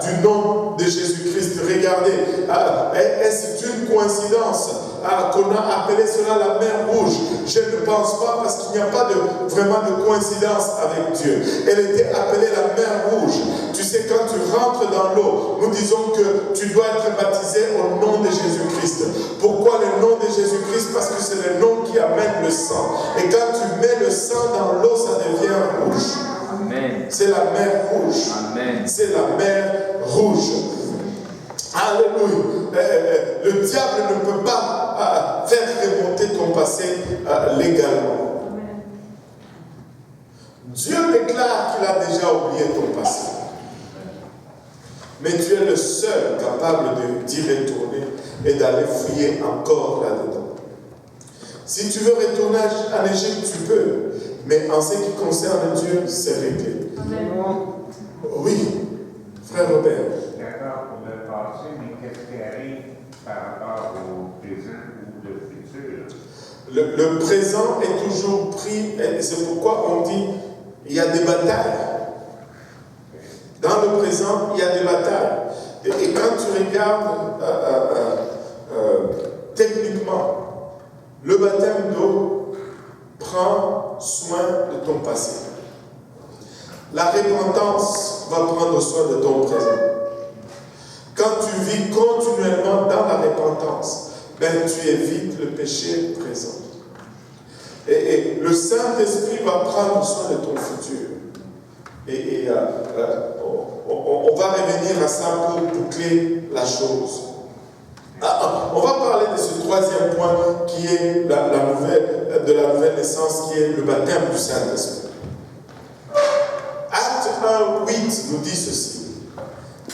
du nom de Jésus-Christ. Regardez, est-ce une coïncidence qu'on a appelé cela la mer Rouge? Je ne pense pas, parce qu'il n'y a pas vraiment de coïncidence avec Dieu. Elle était appelée la mer Rouge. Tu sais, quand tu rentres dans l'eau, nous disons que tu dois être baptisé au nom de Jésus-Christ. Pourquoi le nom de Jésus-Christ? Parce que c'est le nom qui amène le sang. Et quand tu mets le sang dans l'eau, ça devient rouge. Amen. C'est la mer Rouge. Amen. C'est la mer Rouge. Alléluia. Le diable ne peut pas faire remonter ton passé légalement. Dieu déclare qu'il a déjà oublié ton passé. Mais tu es le seul capable d'y retourner et d'aller fouiller encore là-dedans. Si tu veux retourner en Égypte, tu peux. Mais en ce qui concerne Dieu, c'est réglé. Oui, frère Robert. D'accord pour le passé, mais qu'est-ce qui arrive par rapport au présent ou le futur? Le présent est toujours pris, et c'est pourquoi on dit il y a des batailles. Dans le présent, il y a des batailles. Et quand tu regardes techniquement, le baptême d'eau prend soin de ton passé. La repentance va prendre soin de ton présent. Quand tu vis continuellement dans la repentance, ben tu évites le péché présent. Et le Saint-Esprit va prendre soin de ton futur. On va revenir à ça pour boucler la chose. On va parler de ce troisième point qui est de la nouvelle naissance, qui est le baptême du Saint-Esprit. Acte 1, 8 nous dit ceci.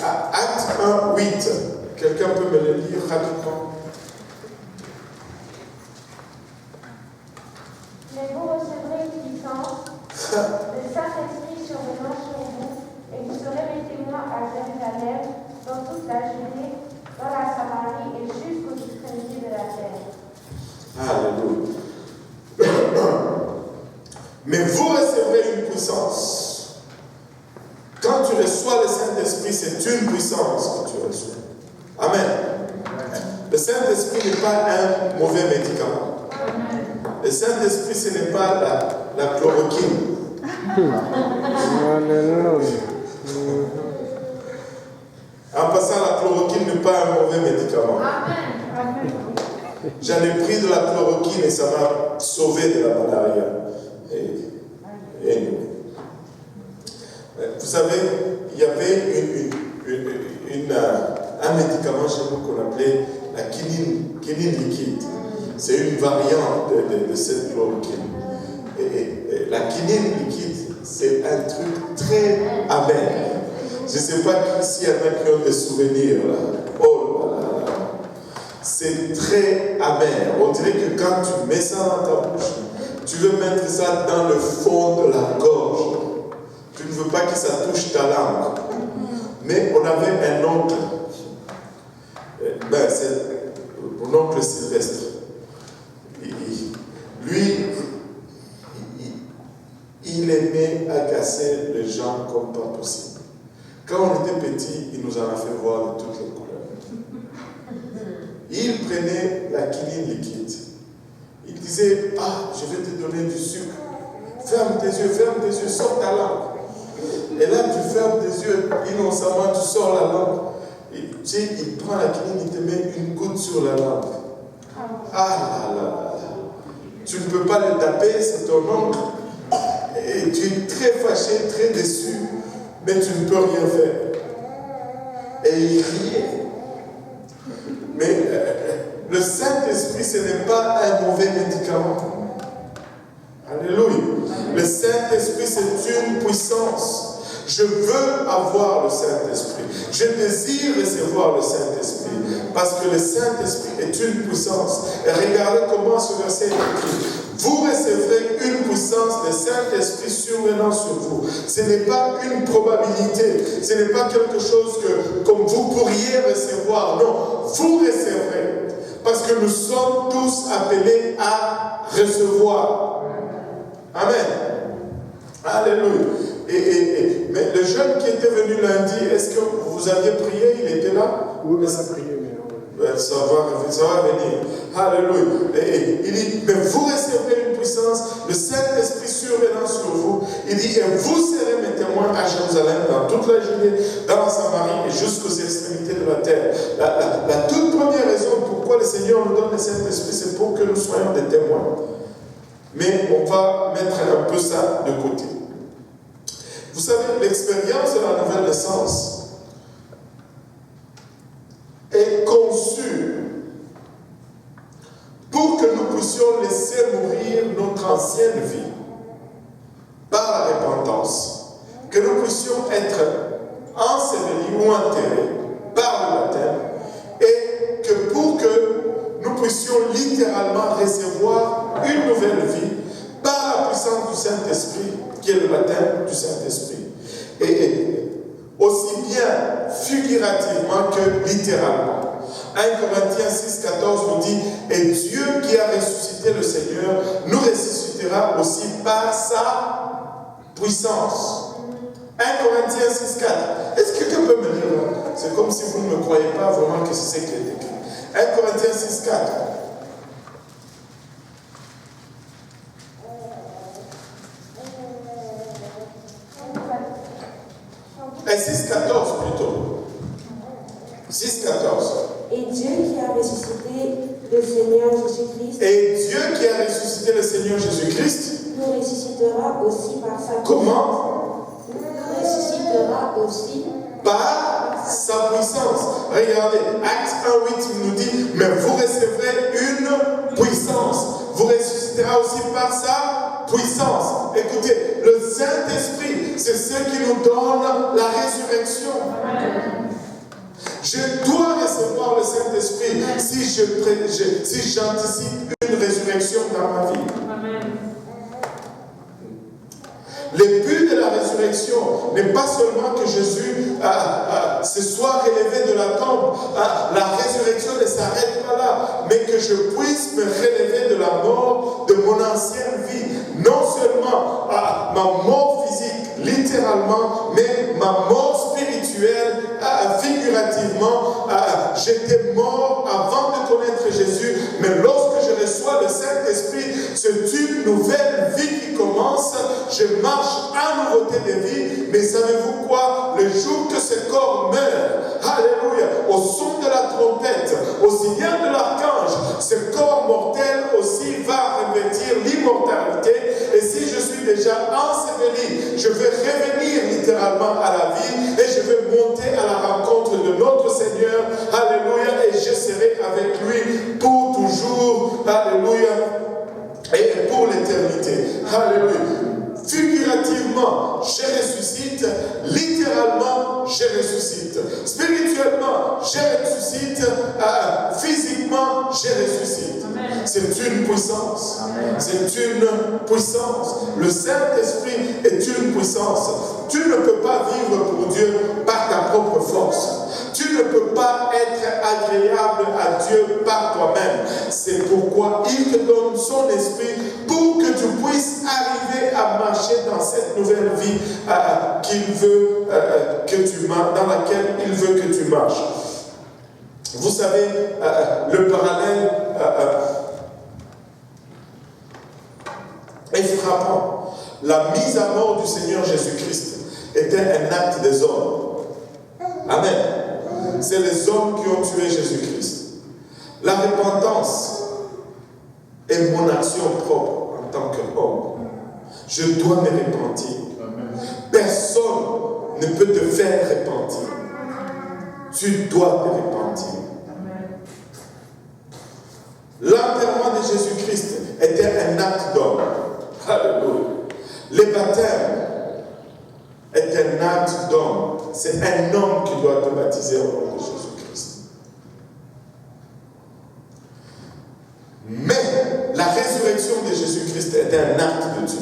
Acte 1, 8. Quelqu'un peut me le lire rapidement? Mais vous recevrez une puissance, le Saint-Esprit survenant sur vous, et vous serez mes témoins à Jérusalem, dans toute la Judée, dans la Samarie et jusqu'aux extrémités de la terre. Alléluia. Mais vous recevrez une puissance. Quand tu reçois le Saint-Esprit, c'est une puissance que tu reçois. Amen. Le Saint-Esprit n'est pas un mauvais médicament. Le Saint-Esprit, ce n'est pas la chloroquine. En passant, la chloroquine n'est pas un mauvais médicament. J'en ai pris de la chloroquine et ça m'a sauvé de la malaria. Vous savez, il y avait un médicament chez nous qu'on appelait la quinine liquide. C'est une variante de cette chloroquine. Et la quinine liquide, c'est un truc très amer. Je ne sais pas s'il y en a qui ont des souvenirs là. Oh là là. C'est très amer. On dirait que quand tu mets ça dans ta bouche, tu veux mettre ça dans le fond de la gorge. Tu ne veux pas que ça touche ta langue. Mais on avait un oncle. C'est mon oncle Sylvestre. Il aimait agacer les gens comme pas possible. Quand on était petit, il nous en a fait voir de toutes les couleurs. il prenait la quinine liquide. Il disait, ah, je vais te donner du sucre. Ferme tes yeux, sors ta langue. Et là, tu fermes tes yeux, innocemment, tu sors la langue. Et, tu sais, il prend la quinine, il te met une goutte sur la langue. Ah là là là. Tu ne peux pas le taper, c'est ton oncle. Et tu es très fâché, très déçu, mais tu ne peux rien faire. Et il riait. Mais le Saint-Esprit, ce n'est pas un mauvais médicament. Alléluia. Le Saint-Esprit, c'est une puissance. Je veux avoir le Saint-Esprit. Je désire recevoir le Saint-Esprit. Parce que le Saint-Esprit est une puissance. Et regardez comment ce verset est écrit. Vous recevrez une puissance de Saint-Esprit survenant sur vous. Ce n'est pas une probabilité. Ce n'est pas quelque chose que, comme vous pourriez recevoir. Non, vous recevrez. Parce que nous sommes tous appelés à recevoir. Amen. Alléluia. Mais le jeune qui était venu lundi, est-ce que vous aviez prié? Il était là? Oui, mais ça a prié, mais ça va venir. Alléluia. Il dit, mais vous recevrez une puissance, le Saint-Esprit survenant sur vous. Il dit, et vous serez mes témoins à Jérusalem, dans toute la Judée, dans la Samarie et jusqu'aux extrémités de la terre. La toute première raison pourquoi le Seigneur nous donne le Saint-Esprit, c'est pour que nous soyons des témoins. Mais on va mettre un peu ça de côté. Vous savez, l'expérience de la nouvelle naissance est conçue pour que nous puissions laisser mourir notre ancienne vie par la repentance, que nous puissions être ensevelis ou enterrés par le baptême, et que pour que nous puissions littéralement recevoir une nouvelle vie par la puissance du Saint-Esprit, qui est le baptême du Saint-Esprit. Et aussi bien figurativement que littéralement. 1 Corinthiens 6,14 nous dit, et Dieu qui a ressuscité le Seigneur nous ressuscitera aussi par sa puissance. 1 Corinthiens 6,4. Est-ce que quelqu'un peut me lire là? C'est comme si vous ne me croyez pas vraiment que c'est ce qui est écrit. 1 Corinthiens 6,4. Et 6,14 plutôt. 6,14. Et Dieu qui a ressuscité le Seigneur Jésus-Christ. Et Dieu qui a ressuscité le Seigneur Jésus-Christ. Nous ressuscitera aussi par sa puissance. Comment? Nous ressuscitera aussi par sa puissance. Regardez, Actes 1,8 nous dit, mais vous recevrez une puissance. Vous ressuscitera aussi par sa puissance. Écoutez, le Saint-Esprit, c'est ce qui nous donne la résurrection. Je dois recevoir le Saint-Esprit si j'anticipe une résurrection dans ma vie. Le but de la résurrection n'est pas seulement que Jésus se soit relevé de la tombe. La résurrection ne s'arrête pas là, mais que je puisse me relever de la mort de mon ancienne vie. Non seulement ma mort physique, littéralement, mais ma mort spirituelle, figurativement. J'étais mort avant de connaître Jésus, mais lorsque je reçois le Saint-Esprit, c'est une nouvelle vie qui commence. Je marche à nouveauté de vie, mais savez-vous quoi? Le jour que ce corps meurt, alléluia, au son de la trompette, au signal de l'archange, ce corps mortel aussi va revêtir l'immortalité. Et si je suis déjà enseveli, je vais revenir littéralement à la vie et je vais monter à la rencontre de notre Seigneur, alléluia, et je serai avec lui pour toujours, alléluia, et pour l'éternité, alléluia. Figurativement, je ressuscite. Littéralement, je ressuscite. Spirituellement, je ressuscite. Physiquement, je ressuscite. C'est une puissance. C'est une puissance. Le Saint-Esprit est une puissance. Tu ne peux pas vivre pour Dieu par ta propre force. Tu ne peux pas être agréable à Dieu par toi-même. C'est pourquoi il te donne son esprit pour que tu puisses arriver à marcher dans cette nouvelle vie qu'il veut que tu marches, dans laquelle il veut que tu marches. Vous savez, le parallèle est frappant. La mise à mort du Seigneur Jésus-Christ était un acte des hommes. Amen. C'est les hommes qui ont tué Jésus-Christ. La repentance est mon action propre en tant qu'homme. Je dois me repentir. Personne ne peut te faire repentir. Tu dois te repentir. L'enterrement de Jésus-Christ était un acte d'homme. Alléluia. Le baptême est un acte d'homme. C'est un homme qui doit te baptiser au nom de Jésus-Christ. Mais la résurrection de Jésus-Christ est un acte de Dieu.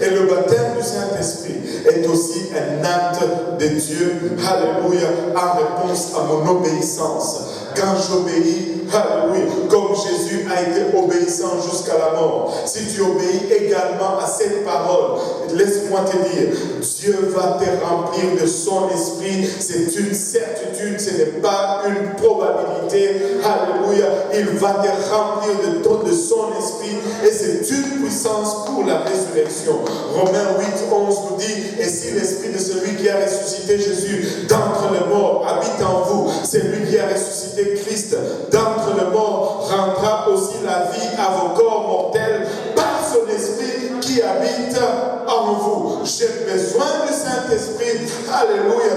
Et le baptême du Saint-Esprit est aussi un acte de Dieu, alléluia, en réponse à mon obéissance. Quand j'obéis, alléluia, comme Jésus a été obéissant jusqu'à la mort, si tu obéis également à cette parole, laisse-moi te dire, Dieu va te remplir de son esprit. C'est une certitude, ce n'est pas une probabilité. Alléluia, il va te remplir de son esprit et c'est une puissance pour la résurrection. Romains 8, 11 nous dit, et si l'esprit de celui qui a ressuscité Jésus d'entre les morts habite en vous, c'est lui qui a ressuscité Christ d'entre les morts, rendra aussi la vie à vos corps mortels par son esprit qui habite en vous. J'ai besoin du Saint-Esprit. Alléluia.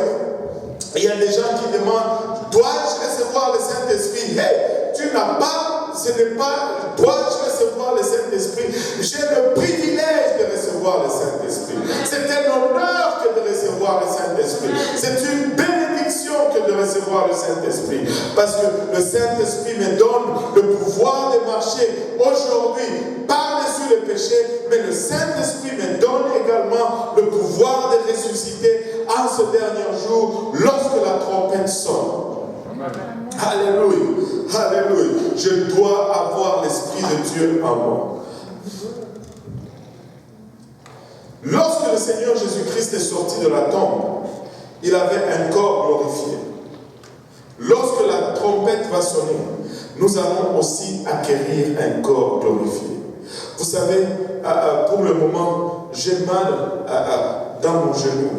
Il y a des gens qui demandent, dois-je recevoir le Saint-Esprit? Hey, tu n'as pas, ce n'est pas, dois-je recevoir le Saint-Esprit? J'ai le privilège de recevoir le Saint-Esprit. C'est un honneur que de recevoir le Saint-Esprit. C'est une bénédiction que de recevoir le Saint-Esprit. Parce que le Saint-Esprit me donne le pouvoir de marcher aujourd'hui par-dessus le péché, mais le Saint-Esprit me donne également le pouvoir de ressusciter en ce dernier jour lorsque la trompette sonne. Alléluia. Alléluia. Je dois avoir l'Esprit de Dieu en moi. Lorsque le Seigneur Jésus-Christ est sorti de la tombe, il avait un corps glorifié. Lorsque la trompette va sonner, nous allons aussi acquérir un corps glorifié. Vous savez, pour le moment, j'ai mal dans mon genou.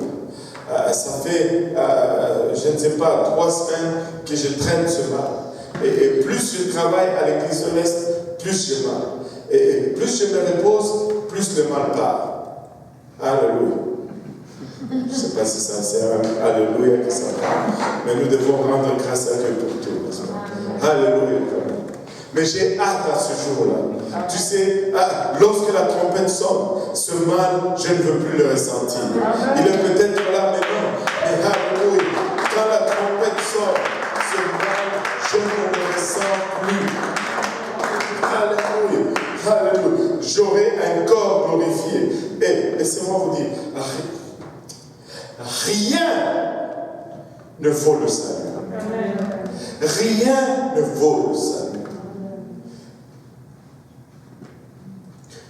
Ça fait, je ne sais pas, 3 semaines que je traîne ce mal. Et plus je travaille à l'église de l'Est, plus j'ai mal. Et plus je me repose, plus le mal part. Alléluia. Je ne sais pas si ça sert à Alléluia que ça part. Mais nous devons rendre grâce à Dieu pour tout. Alléluia. Mais j'ai hâte à ce jour-là. Tu sais, lorsque la trompette sonne, ce mal, je ne veux plus le ressentir. Il est peut-être là maintenant, mais alléluia. Quand la trompette sonne, ce mal, je ne le ressens plus. Alléluia. Alléluia. J'aurai un corps glorifié. Et laissez-moi vous dire, rien ne vaut le salut. Rien ne vaut le salut.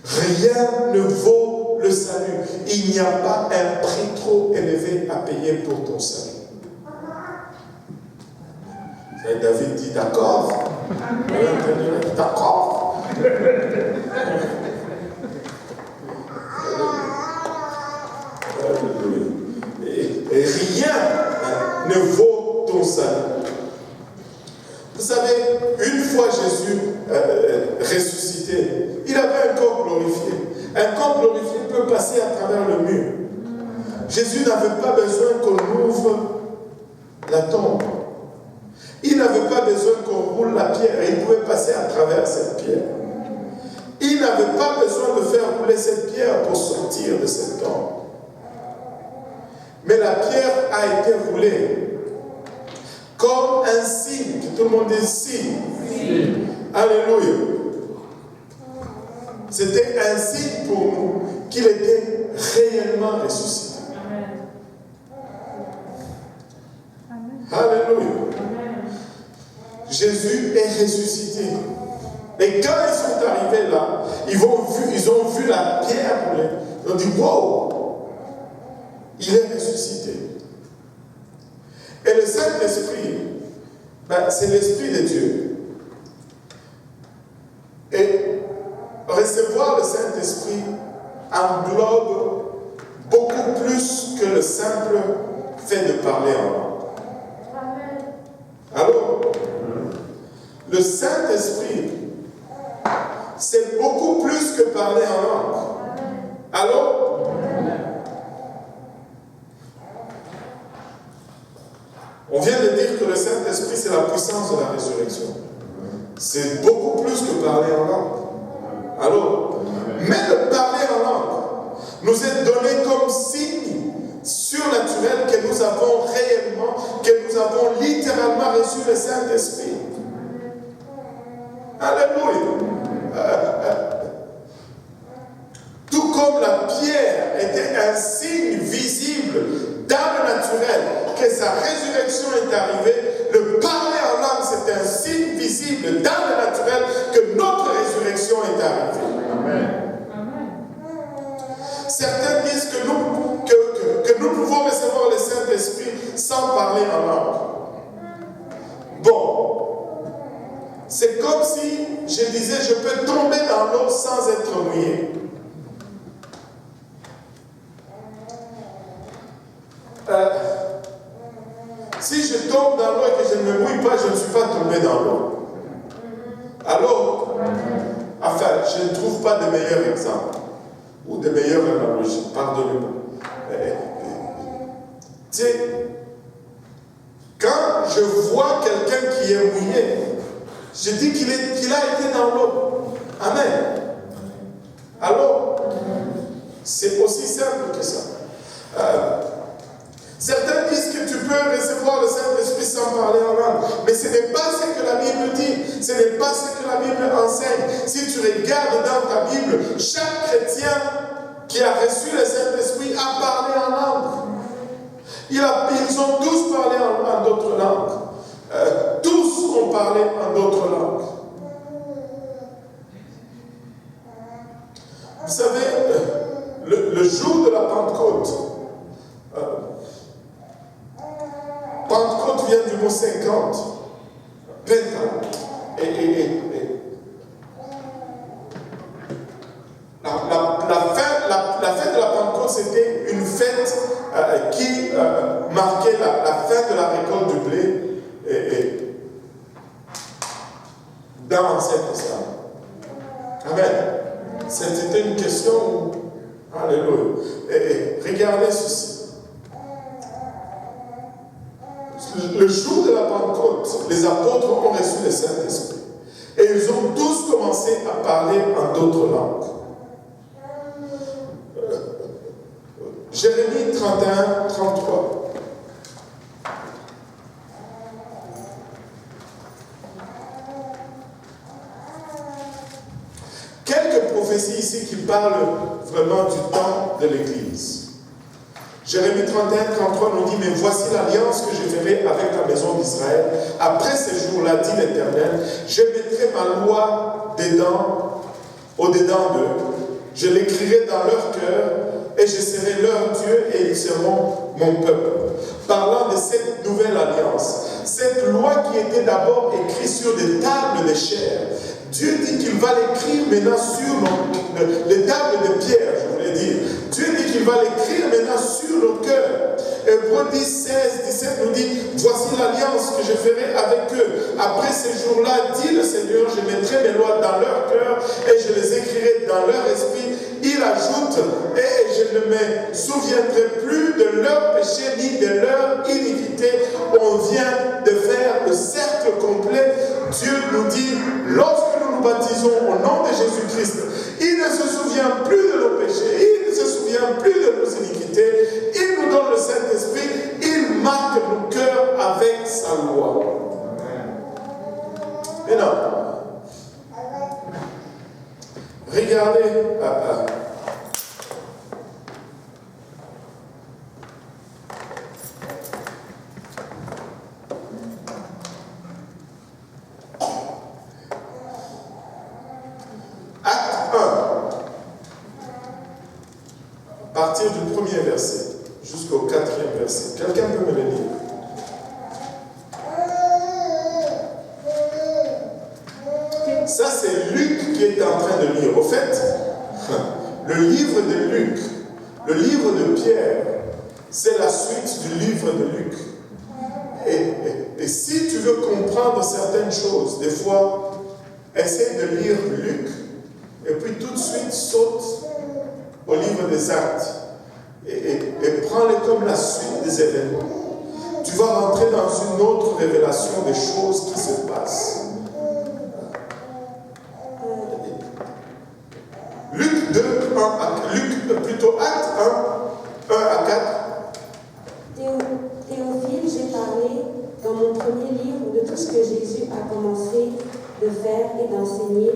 Rien ne vaut le salut. Il n'y a pas un prix trop élevé à payer pour ton salut. Et David dit d'accord. D'accord. Et rien ne vaut ton salut. Vous savez, une fois Jésus ressuscité, il avait un corps glorifié. Un corps glorifié peut passer à travers le mur. Jésus n'avait pas besoin qu'on ouvre la tombe. Il n'avait pas besoin qu'on roule la pierre. Il pouvait passer à travers cette pierre. Il n'avait pas besoin de faire rouler cette pierre pour sortir de cette tombe. Mais la pierre a été roulée comme un signe, que tout le monde dit signe. Oui. Alléluia. C'était un signe pour nous qu'il était réellement ressuscité. Amen. Alléluia. Amen. Jésus est ressuscité. Et quand ils sont arrivés là, ils ont vu la pierre rouler. Ils ont dit, wow, il est ressuscité. Et le Saint-Esprit c'est l'Esprit de Dieu. Et recevoir le Saint-Esprit englobe beaucoup plus que le simple fait de parler en langue. Alors, le Saint-Esprit, c'est beaucoup plus que parler en langue. Alors, on vient de dire que le Saint-Esprit, c'est la puissance de la résurrection. C'est beaucoup plus que parler en langue. Alors, mais le parler en langue nous est donné comme signe surnaturel que nous avons réellement, que nous avons littéralement reçu le Saint-Esprit. Alléluia. Tout comme la pierre était un signe visible dans le naturel, que sa résurrection est arrivée, le parler en langue, c'est un signe visible dans le naturel que notre résurrection est arrivée. Amen. Certains disent que nous pouvons recevoir le Saint-Esprit sans parler en langue. Bon, c'est comme si je disais, je peux tomber dans l'eau sans être mouillé. Si je tombe dans l'eau et que je ne me mouille pas, je ne suis pas tombé dans l'eau. Alors, enfin, je ne trouve pas de meilleur exemple ou de meilleure analogie. Pardonnez-moi. Tu sais, quand je vois quelqu'un qui est mouillé, je dis qu'il a été dans l'eau. Amen. Alors, c'est aussi simple que ça. Certains disent que tu peux recevoir le Saint-Esprit sans parler en langue. Mais ce n'est pas ce que la Bible dit. Ce n'est pas ce que la Bible enseigne. Si tu regardes dans ta Bible, chaque chrétien qui a reçu le Saint-Esprit a parlé en langue. Ils ont tous parlé en d'autres langues. Tous ont parlé en d'autres langues. Vous savez, le jour de la Pentecôte, Pentecôte vient du mot 50. Penta. La fête de la Pentecôte, c'était une fête qui marquait la fin de la récolte du blé dans l'Ancien Testament. Amen. C'était une question où, alléluia. Regardez ceci. Le jour de la Pentecôte, les apôtres ont reçu le Saint-Esprit. Et ils ont tous commencé à parler en d'autres langues. Jérémie 31, 33. Quelques prophéties ici qui parlent vraiment du temps de l'Église. Jérémie 31, 33 nous dit, mais voici l'alliance que je ferai avec la maison d'Israël. Après ces jours-là, dit l'Éternel, je mettrai ma loi au-dedans d'eux. Je l'écrirai dans leur cœur et je serai leur Dieu et ils seront mon peuple. Parlant de cette nouvelle alliance, cette loi qui était d'abord écrite sur des tables de chair, Dieu dit qu'il va l'écrire maintenant sur les tables de pierre, je voulais dire. Dieu dit qu'il va l'écrire maintenant sur le cœur. Hébreux 10, 16, 17 nous dit, voici l'alliance que je ferai avec eux. Après ces jours-là, dit le Seigneur, je mettrai mes lois dans leur cœur et je les écrirai dans leur esprit. Il ajoute, et je ne me souviendrai plus de leur péché ni de leur iniquité. On vient de faire le cercle complet. Dieu nous dit, lorsque nous nous baptisons au nom de Jésus-Christ, il ne se souvient plus de nos péchés, il ne se souvient plus de nos iniquités, il nous donne le Saint-Esprit, il marque nos cœurs avec sa loi. Maintenant, regardez, Acte 1, à partir du premier verset jusqu'au 4e verset. Quelqu'un peut me le lire? Pierre, c'est la suite du livre de Luc. Et si tu veux comprendre certaines choses, des fois, essaie de lire Luc, et puis tout de suite saute au livre des Actes, et prends-les comme la suite des événements. Tu vas rentrer dans une autre révélation des choses qui se passent. Luc 2, plutôt Acte 1 à 4. Théophile, j'ai parlé dans mon premier livre de tout ce que Jésus a commencé de faire et d'enseigner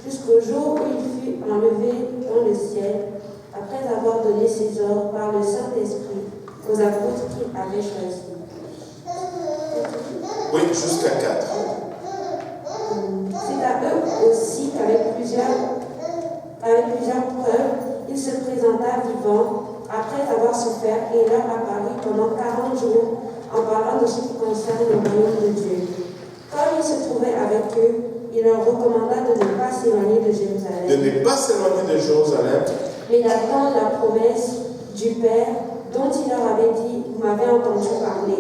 jusqu'au jour où il fut enlevé dans le ciel, après avoir donné ses ordres par le Saint-Esprit aux apôtres qu'il avait choisis. Oui, jusqu'à 4. C'est à eux aussi qu'avec plusieurs preuves, il se présenta vivant après avoir souffert et leur apparut pendant 40 jours en parlant de ce qui concerne le royaume de Dieu. Comme il se trouvait avec eux, il leur recommanda de ne pas s'éloigner de Jérusalem. De ne pas s'éloigner de Jérusalem. Mais d'attendre la promesse du Père dont il leur avait dit, vous m'avez entendu parler.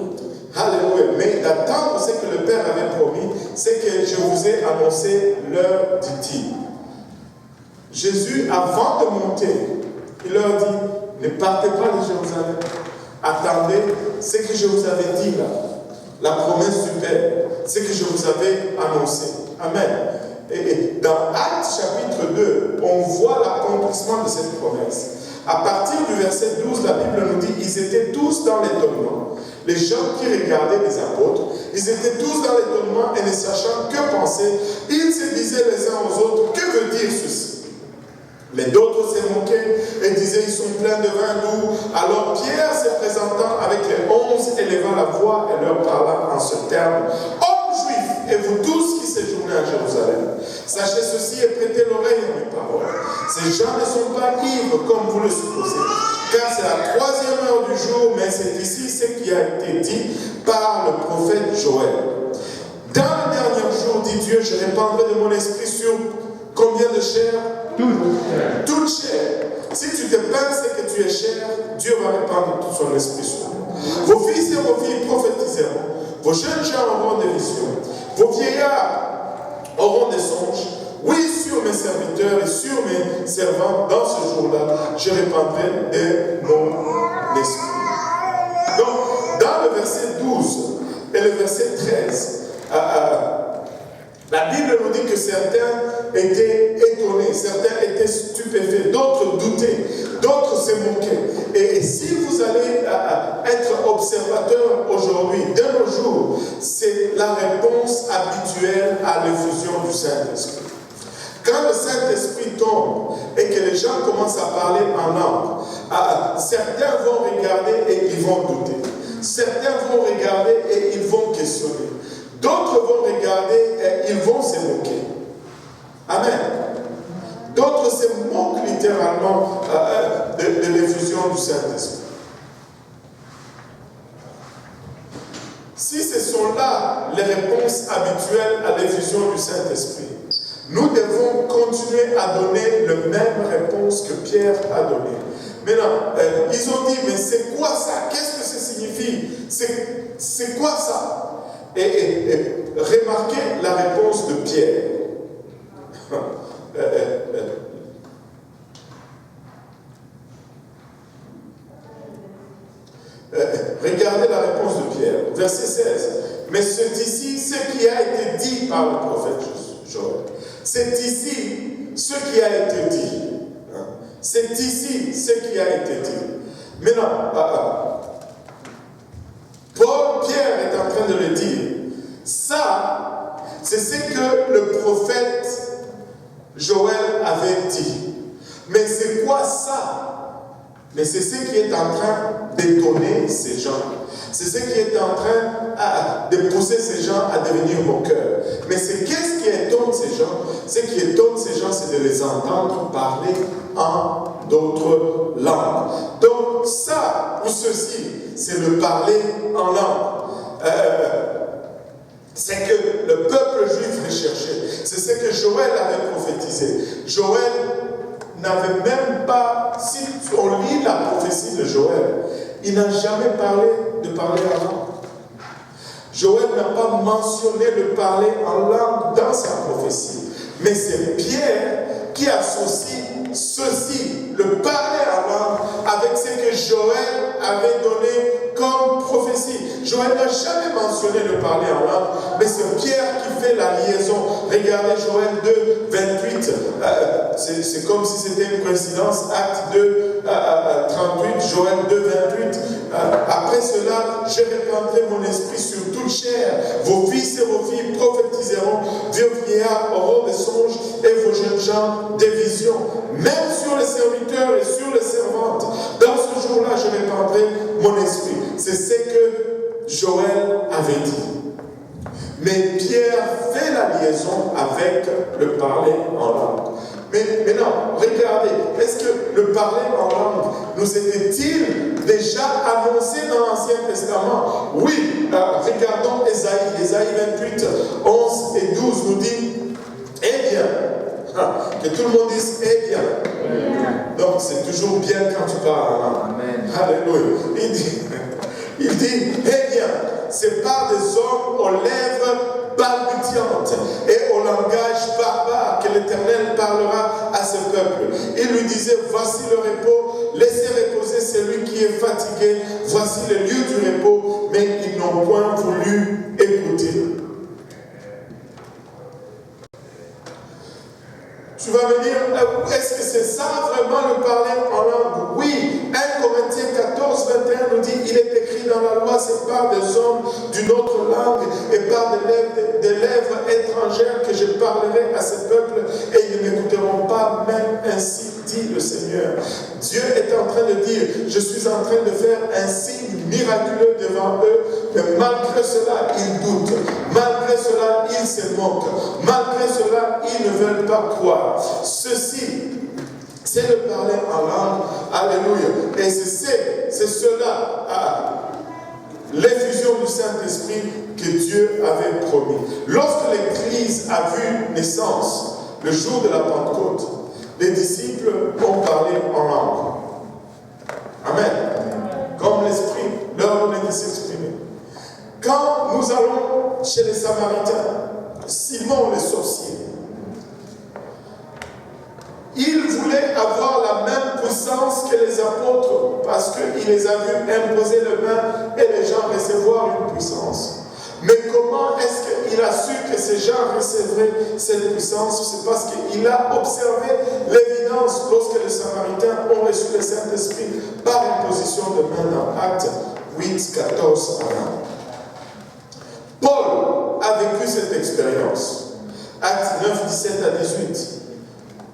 Alléluia. Mais d'attendre ce que le Père avait promis, c'est que je vous ai annoncé l'heure, dit-il. Jésus, avant de monter, il leur dit, ne partez pas de Jérusalem. Attendez ce que je vous avais dit là. La promesse du Père. Ce que je vous avais annoncé. Amen. Et dans Actes chapitre 2, on voit l'accomplissement de cette promesse. À partir du verset 12, la Bible nous dit, ils étaient tous dans l'étonnement. Les gens qui regardaient les apôtres, ils étaient tous dans l'étonnement et ne sachant que penser, ils se disaient les uns aux autres, que veut dire ceci? Mais d'autres se moquaient et disaient, ils sont pleins de vin doux. Alors Pierre, se présentant avec les 11, éleva la voix et leur parla en ce terme. Hommes juifs, et vous tous qui séjournez à Jérusalem, sachez ceci et prêtez l'oreille à mes paroles. Ces gens ne sont pas ivres comme vous le supposez, car c'est la 3e heure du jour, mais c'est ici ce qui a été dit par le prophète Joël. Dans le dernier jour, dit Dieu, je répandrai de mon esprit sur combien de chair? Toute chair. Si tu te penses que tu es chair, Dieu va répandre tout son esprit sur toi. Vos fils et vos filles prophétiseront. Vos jeunes gens auront des visions. Vos vieillards auront des songes. Oui, sur mes serviteurs et sur mes servants, dans ce jour-là, je répandrai de mon esprit. Donc, dans le verset 12 et le verset 13, la Bible nous dit que certains étaient étonnés, certains étaient stupéfaits, d'autres doutaient, d'autres se moquaient. Et si vous allez être observateur aujourd'hui, de nos jours, c'est la réponse habituelle à l'effusion du Saint-Esprit. Quand le Saint-Esprit tombe et que les gens commencent à parler en langue, certains vont regarder et ils vont douter. Certains vont regarder et ils vont questionner. D'autres vont regarder et ils vont se moquer. Amen. D'autres se moquent littéralement de l'effusion du Saint-Esprit. Si ce sont là les réponses habituelles à l'effusion du Saint-Esprit, nous devons continuer à donner la même réponse que Pierre a donnée. Maintenant, ils ont dit, mais c'est quoi ça? Qu'est-ce que ça signifie? C'est quoi ça? Et remarquez la réponse de Pierre. Regardez la réponse de Pierre, verset 16. Mais c'est ici ce qui a été dit par le prophète Joël. C'est ici ce qui a été dit. C'est ici ce qui a été dit. Maintenant, Pierre est en train de le dire. Ça, c'est ce que le prophète Joël avait dit. Mais c'est quoi ça? Mais c'est ce qui est en train d'étonner ces gens. C'est ce qui est en train de pousser ces gens à devenir moqueurs. Mais c'est qu'est-ce qui étonne ces gens? Ce qui étonne ces gens, c'est de les entendre parler en d'autres langues. Donc ça, ou ceci, c'est le parler en langue. C'est que le peuple juif recherchait. C'est ce que Joël avait prophétisé. Joël n'avait même pas, si on lit la prophétie de Joël, il n'a jamais parlé de parler en langue. Joël n'a pas mentionné de parler en langue dans sa prophétie. Mais c'est Pierre qui associe ceci, le parler en langue, avec ce que Joël avait donné comme prophétie. Joël n'a jamais mentionné de parler en langue, mais c'est Pierre qui fait la liaison. Regardez Joël 2, 28. C'est comme si c'était une coïncidence. Acte 2, 38, Joël 2, 28. Après cela, je répandrai mon esprit sur toute chair. Vos fils et vos filles prophétiseront. Vieux vieillards auront des songes et vos jeunes gens des visions. Même sur les serviteurs et sur les servantes. Dans ce jour-là, je répandrai mon esprit. C'est ce que Joël avait dit. Mais Pierre fait la liaison avec le parler en langue. Mais maintenant, regardez, est-ce que le parler en langue nous était-il déjà annoncé dans l'Ancien Testament? Oui, regardons Ésaïe 28, 11 et 12 nous dit, eh bien, que tout le monde dise, eh bien. Donc c'est toujours bien quand tu parles en langue. Amen. Alléluia. Il dit, eh bien, c'est par des hommes aux lèvres balbutiantes et au langage barbare que l'Éternel parlera à ce peuple. Il lui disait, voici le repos, laissez reposer celui qui est fatigué, voici le lieu du repos, mais ils n'ont point voulu écouter. Tu vas me dire, est-ce que c'est ça vraiment le parler en langue? Oui, 1 Corinthiens 14, 21 nous dit, il est écrit dans la loi, c'est par des hommes d'une autre langue et par des lèvres étrangères que je parlerai à ce peuple et ils ne m'écouteront pas, même ainsi dit le Seigneur. Dieu est en train de dire, je suis en train de faire un signe miraculeux devant eux, mais malgré cela, ils doutent. Malgré cela, ils se moquent. Malgré cela, ils ne veulent pas croire. Ceci, c'est le parler en langue. Alléluia. Et c'est cela, l'effusion du Saint-Esprit que Dieu avait promis. Lorsque l'Église a vu naissance, le jour de la Pentecôte, les disciples ont parlé en langue. Amen. Comme l'Esprit leur donnait de s'exprimer. Quand nous allons chez les Samaritains, Simon le sorcier, il voulait avoir la même puissance que les apôtres parce qu'il les a vus imposer les mains et les gens recevoir une puissance. Mais comment est-ce qu'il a su que ces gens recevraient cette puissance? C'est parce qu'il a observé l'évidence lorsque les Samaritains ont reçu le Saint-Esprit par imposition de main dans Actes 8, 14 à 20. Paul a vécu cette expérience. Actes 9, 17 à 18.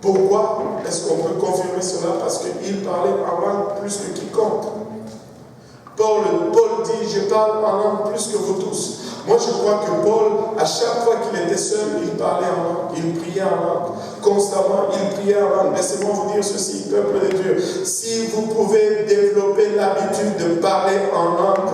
Pourquoi est-ce qu'on peut confirmer cela? Parce qu'il parlait en langue plus que quiconque. Paul dit, je parle en langue plus que vous tous. Moi, je crois que Paul, à chaque fois qu'il était seul, il parlait en langue, il priait en langue. Constamment, il priait en langue. Laissez-moi vous dire ceci, peuple de Dieu. Si vous pouvez développer l'habitude de parler en langue,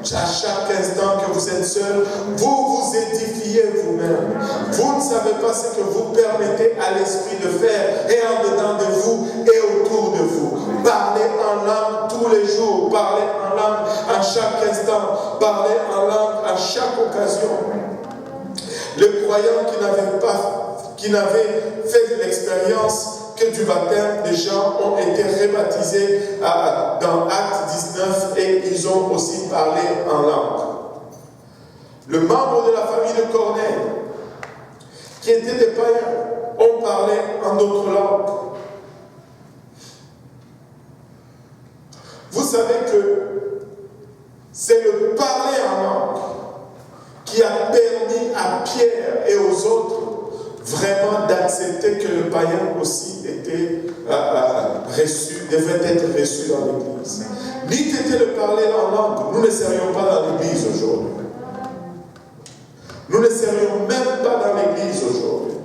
à chaque instant que vous êtes seul, vous vous édifiez vous-même. Vous ne savez pas ce que vous permettez à l'Esprit de faire, et en dedans de vous, et autour de vous. Parlez en langue tous les jours, parlez en langue à chaque instant, parlez en langue à chaque occasion. Le croyant qui n'avait fait l'expérience que du baptême, des gens ont été rebaptisés dans Actes 19 et ils ont aussi parlé en langue. Le membre de la famille de Corneille, qui étaient des païens, ont parlé en d'autres langues. Vous savez que c'est le parler en langue qui a permis à Pierre et aux autres vraiment d'accepter que le païen aussi était devait être reçu dans l'Église. Ni était le parler en langue, nous ne serions pas dans l'Église aujourd'hui. Nous ne serions même pas dans l'Église aujourd'hui.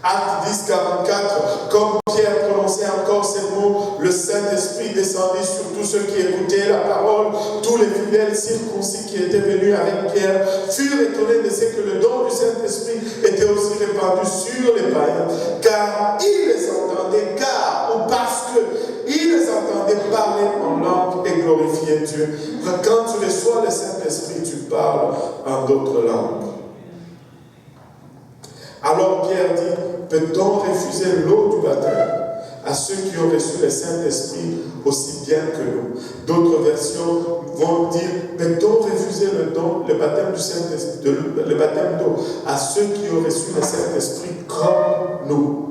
Acte 10, 44, comme Pierre prononçait encore ces mots, le Saint-Esprit descendit sur tous ceux qui écoutaient la parole. Tous les fidèles circoncis qui étaient venus avec Pierre furent étonnés de ce que le don du Saint-Esprit était aussi répandu sur les païens, car ils les entendaient, ou parce qu'ils les entendaient parler en langue et glorifier Dieu. Quand tu reçois le Saint-Esprit, tu parles en d'autres langues. Alors Pierre dit, peut-on refuser l'eau du baptême à ceux qui ont reçu le Saint-Esprit aussi bien que nous? D'autres versions vont dire, peut-on refuser le baptême du Saint-Esprit, le baptême d'eau à ceux qui ont reçu le Saint-Esprit comme nous?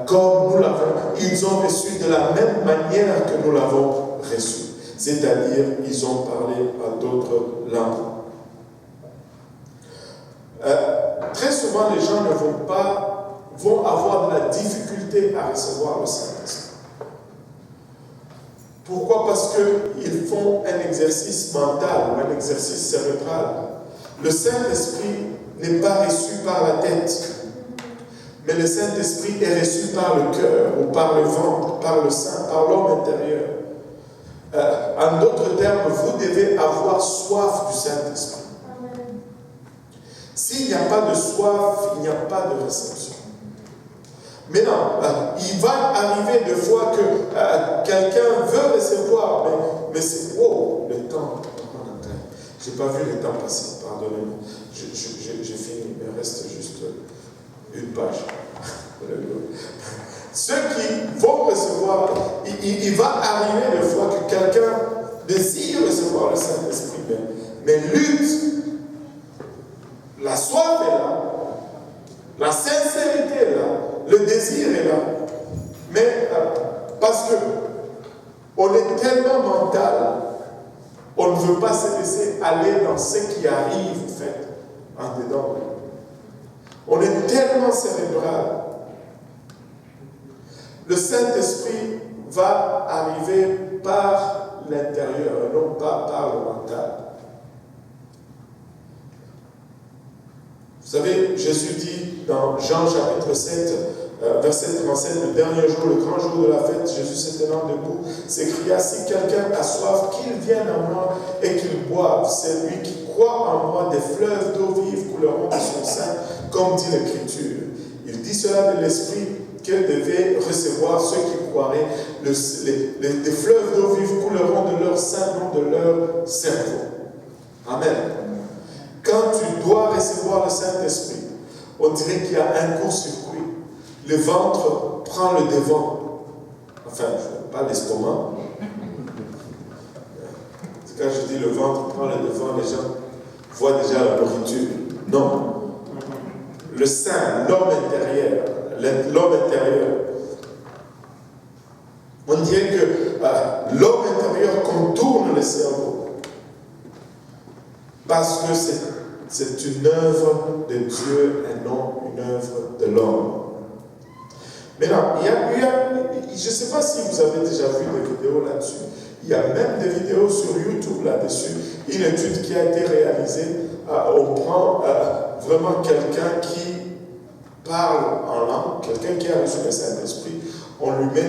Comme nous l'avons, ils ont reçu de la même manière que nous l'avons reçu. C'est-à-dire, ils ont parlé en d'autres langues. Très souvent, les gens vont avoir de la difficulté à recevoir le Saint-Esprit. Pourquoi? Parce qu'ils font un exercice mental ou un exercice cérébral. Le Saint-Esprit n'est pas reçu par la tête, mais le Saint-Esprit est reçu par le cœur ou par le ventre, par le sein, par l'homme intérieur. En d'autres termes, vous devez avoir soif du Saint-Esprit. S'il n'y a pas de soif, il n'y a pas de réception. Mais non, il va arriver des fois que quelqu'un veut recevoir, mais c'est le temps. Je n'ai pas vu le temps passer, pardonnez-moi. J'ai fini, il me reste juste une page. Ceux qui vont recevoir, il va arriver des fois que quelqu'un désire recevoir le Saint-Esprit, mais lutte. La soif est là, la sincérité est là, le désir est là. Mais parce que on est tellement mental, on ne veut pas se laisser aller dans ce qui arrive en fait, en dedans. On est tellement cérébral. Le Saint-Esprit va arriver par l'intérieur, non pas par le mental. Vous savez, Jésus dit dans Jean chapitre 7, verset 37, le dernier jour, le grand jour de la fête, Jésus se tenant debout, s'écria, si quelqu'un a soif, qu'il vienne à moi et qu'il boive. C'est lui qui croit en moi, des fleuves d'eau vive couleront de son sein, comme dit l'Écriture. Il dit cela de l'Esprit que devaient recevoir ceux qui croiraient. Des fleuves d'eau vive couleront de leur sein, non de leur cerveau. Amen. Quand tu dois recevoir le Saint-Esprit, on dirait qu'il y a un court-circuit. Le ventre prend le devant. Enfin, pas l'estomac. Quand je dis le ventre prend le devant, les gens voient déjà la nourriture. Non. Le sein, l'homme intérieur. On dirait que l'homme intérieur contourne le cerveau. Parce que c'est une œuvre de Dieu et non une œuvre de l'homme. Maintenant, je ne sais pas si vous avez déjà vu des vidéos là-dessus. Il y a même des vidéos sur YouTube là-dessus. Une étude qui a été réalisée, on prend vraiment quelqu'un qui parle en langue, quelqu'un qui a reçu le Saint-Esprit, on lui met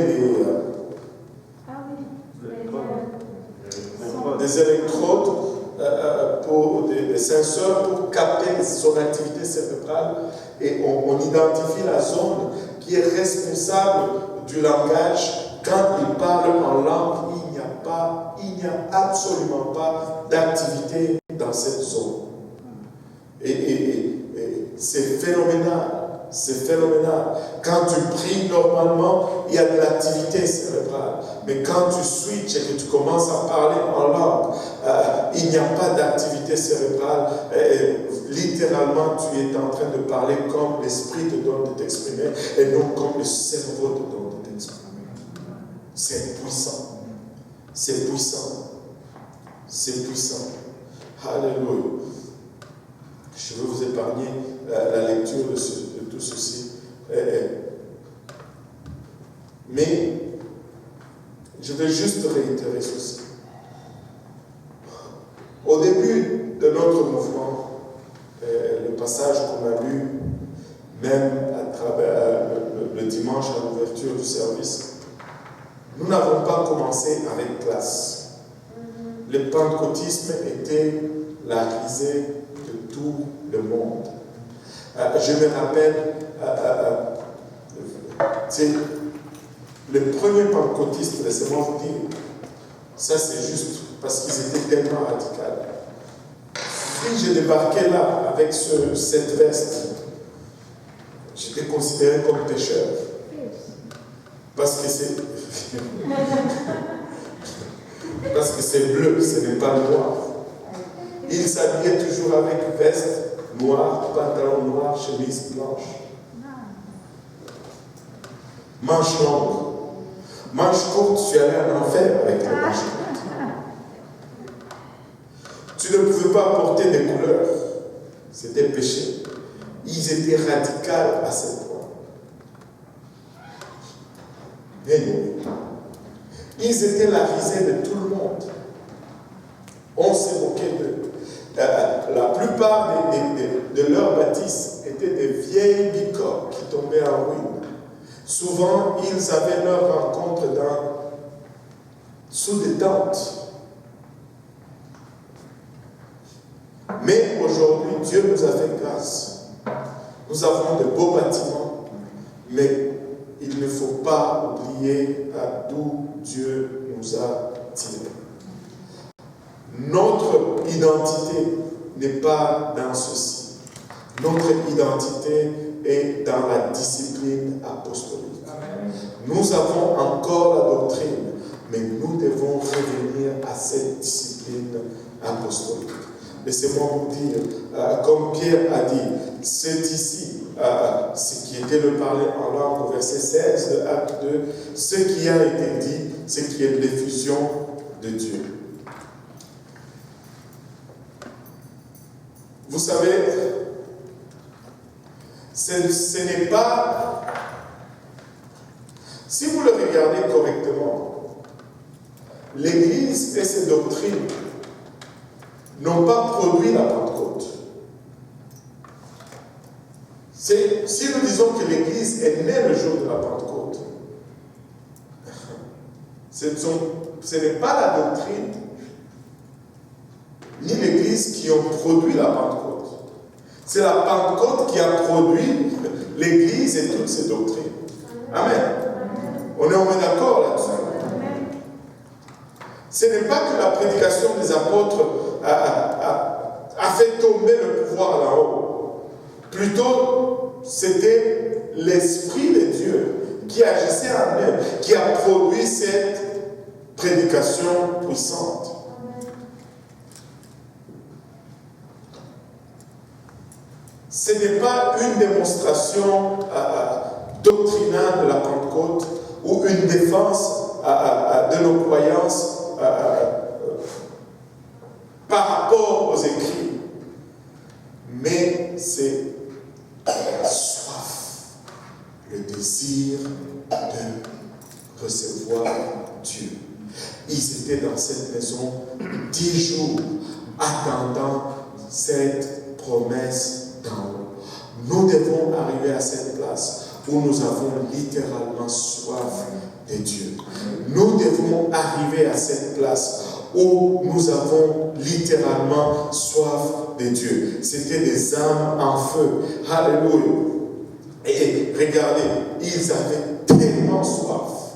des électrodes pour des senseurs pour capter son activité cérébrale et on identifie la zone qui est responsable du langage. Quand il parle en langue, il n'y a absolument pas d'activité dans cette zone. Et c'est phénoménal. C'est phénoménal. Quand tu pries normalement, il y a de l'activité cérébrale. Mais quand tu switches et que tu commences à parler en langue, il n'y a pas d'activité cérébrale. Littéralement, tu es en train de parler comme l'esprit te donne de t'exprimer et non comme le cerveau te donne de t'exprimer. C'est puissant. C'est puissant. C'est puissant. Alléluia. Je veux vous épargner la lecture de tout ceci. Mais je vais juste réitérer ceci. Au début de notre mouvement, le passage qu'on a lu, même à travers le dimanche à l'ouverture du service, nous n'avons pas commencé avec classe. le pentecôtisme était la risée de tout le monde. Je me rappelle, le premier pentecôtiste, laissez-moi vous dire, ça c'est juste parce qu'ils étaient tellement radicaux. Si je débarquais là avec cette veste, j'étais considéré comme pécheur. Parce que c'est bleu, ce n'est pas noir. Il s'habillait toujours avec veste noire, pantalon noir, chemise blanche. Manche longue. Manche courte, tu allais en enfer avec les manches courtes. Tu ne pouvais pas porter des couleurs. C'était péché. Ils étaient radicaux à ce point. Ils étaient la risée de tout le monde. On s'est moqué d'eux. La plupart de leurs bâtisses étaient des vieilles bicoques qui tombaient en ruine. Souvent, ils avaient leur rencontre sous des tentes. Mais aujourd'hui, Dieu nous a fait grâce. Nous avons de beaux bâtiments, mais il ne faut pas oublier d'où Dieu nous a tirés. Notre identité n'est pas dans ceci. Notre identité est dans la discipline apostolique. Nous avons encore la doctrine, mais nous devons revenir à cette discipline apostolique. Laissez-moi vous dire, comme Pierre a dit, c'est ici, ce qui était le parler en langue au verset 16 de Acte 2, ce qui a été dit, ce qui est l'effusion de Dieu. Vous savez, ce n'est pas... Si vous le regardez correctement, l'Église et ses doctrines n'ont pas produit la Pentecôte. Si nous disons que l'Église est née le jour de la Pentecôte, ce n'est pas la doctrine ni l'Église qui ont produit la Pentecôte. C'est la Pentecôte qui a produit l'Église et toutes ses doctrines. Amen. On est d'accord là-dessus. Ce n'est pas que la prédication des apôtres a fait tomber le pouvoir là-haut. Plutôt, c'était l'Esprit de Dieu qui agissait en eux, qui a produit cette prédication puissante. Ce n'est pas une démonstration doctrinale de la Pentecôte ou une défense de nos croyances par rapport aux écrits, mais c'est la soif, le désir de recevoir Dieu. Ils étaient dans cette maison 10 jours, attendant cette promesse d'en haut. Nous devons arriver à cette place où nous avons littéralement soif de Dieu. Nous devons arriver à cette place où nous avons littéralement soif de Dieu. C'était des âmes en feu. Alléluia. Et regardez, ils avaient tellement soif.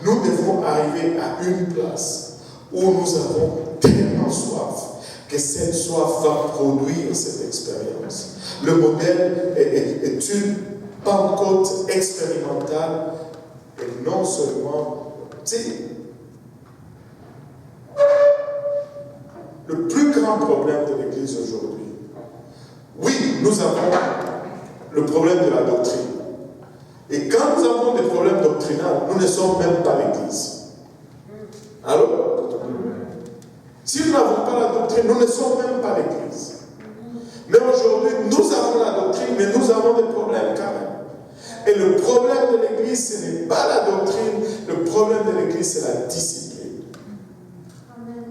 Nous devons arriver à une place où nous avons tellement soif que cette soif va produire cette expérience. Le modèle est une Pentecôte expérimentale et non seulement, le plus grand problème de l'Église aujourd'hui. Oui, nous avons le problème de la doctrine. Et quand nous avons des problèmes doctrinaux, nous ne sommes même pas l'Église. Alors, si nous n'avons pas la doctrine, nous ne sommes même pas l'Église. Mais aujourd'hui, nous avons la doctrine, mais nous avons des problèmes quand même. Et le problème de l'Église, ce n'est pas la doctrine, le problème de l'Église, c'est la discipline. Amen.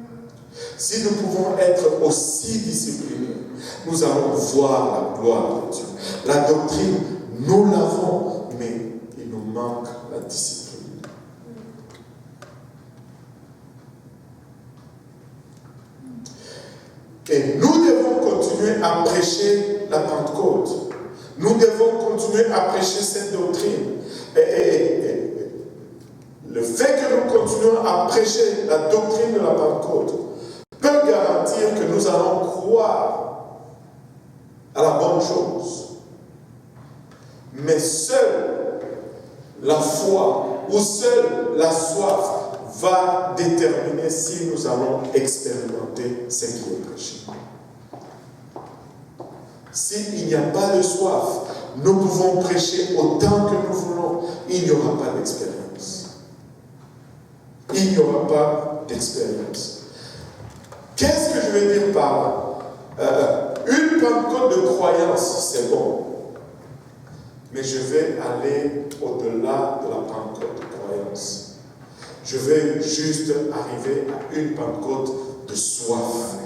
Si nous pouvons être aussi disciplinés, nous allons voir la gloire de Dieu. La doctrine, nous l'avons, mais il nous manque la discipline. Et nous devons continuer à prêcher la Pentecôte. Nous devons continuer à prêcher cette doctrine. Et le fait que nous continuons à prêcher la doctrine de la Pentecôte peut garantir que nous allons croire à la bonne chose. Mais seule la foi ou seule la soif va déterminer si nous allons expérimenter ce qui est prêché. S'il n'y a pas de soif, nous pouvons prêcher autant que nous voulons. Il n'y aura pas d'expérience. Il n'y aura pas d'expérience. Qu'est-ce que je veux dire par là? Une Pentecôte de croyance, c'est bon. Mais je vais aller au-delà de la Pentecôte de croyance. Je vais juste arriver à une Pentecôte de soif,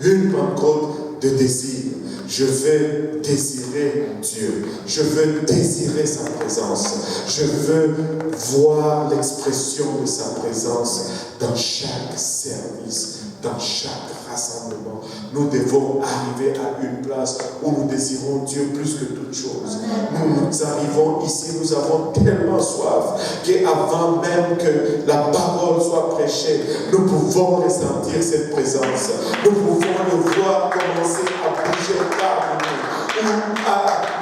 une Pentecôte de désir. Je veux désirer Dieu. Je veux désirer sa présence. Je veux voir l'expression de sa présence dans chaque service, dans chaque rassemblement. Nous devons arriver à une place où nous désirons Dieu plus que toute chose. Nous arrivons ici, nous avons tellement soif qu'avant même que la parole soit prêchée, nous pouvons ressentir cette présence. Nous pouvons le voir commencer à bouger parmi nous.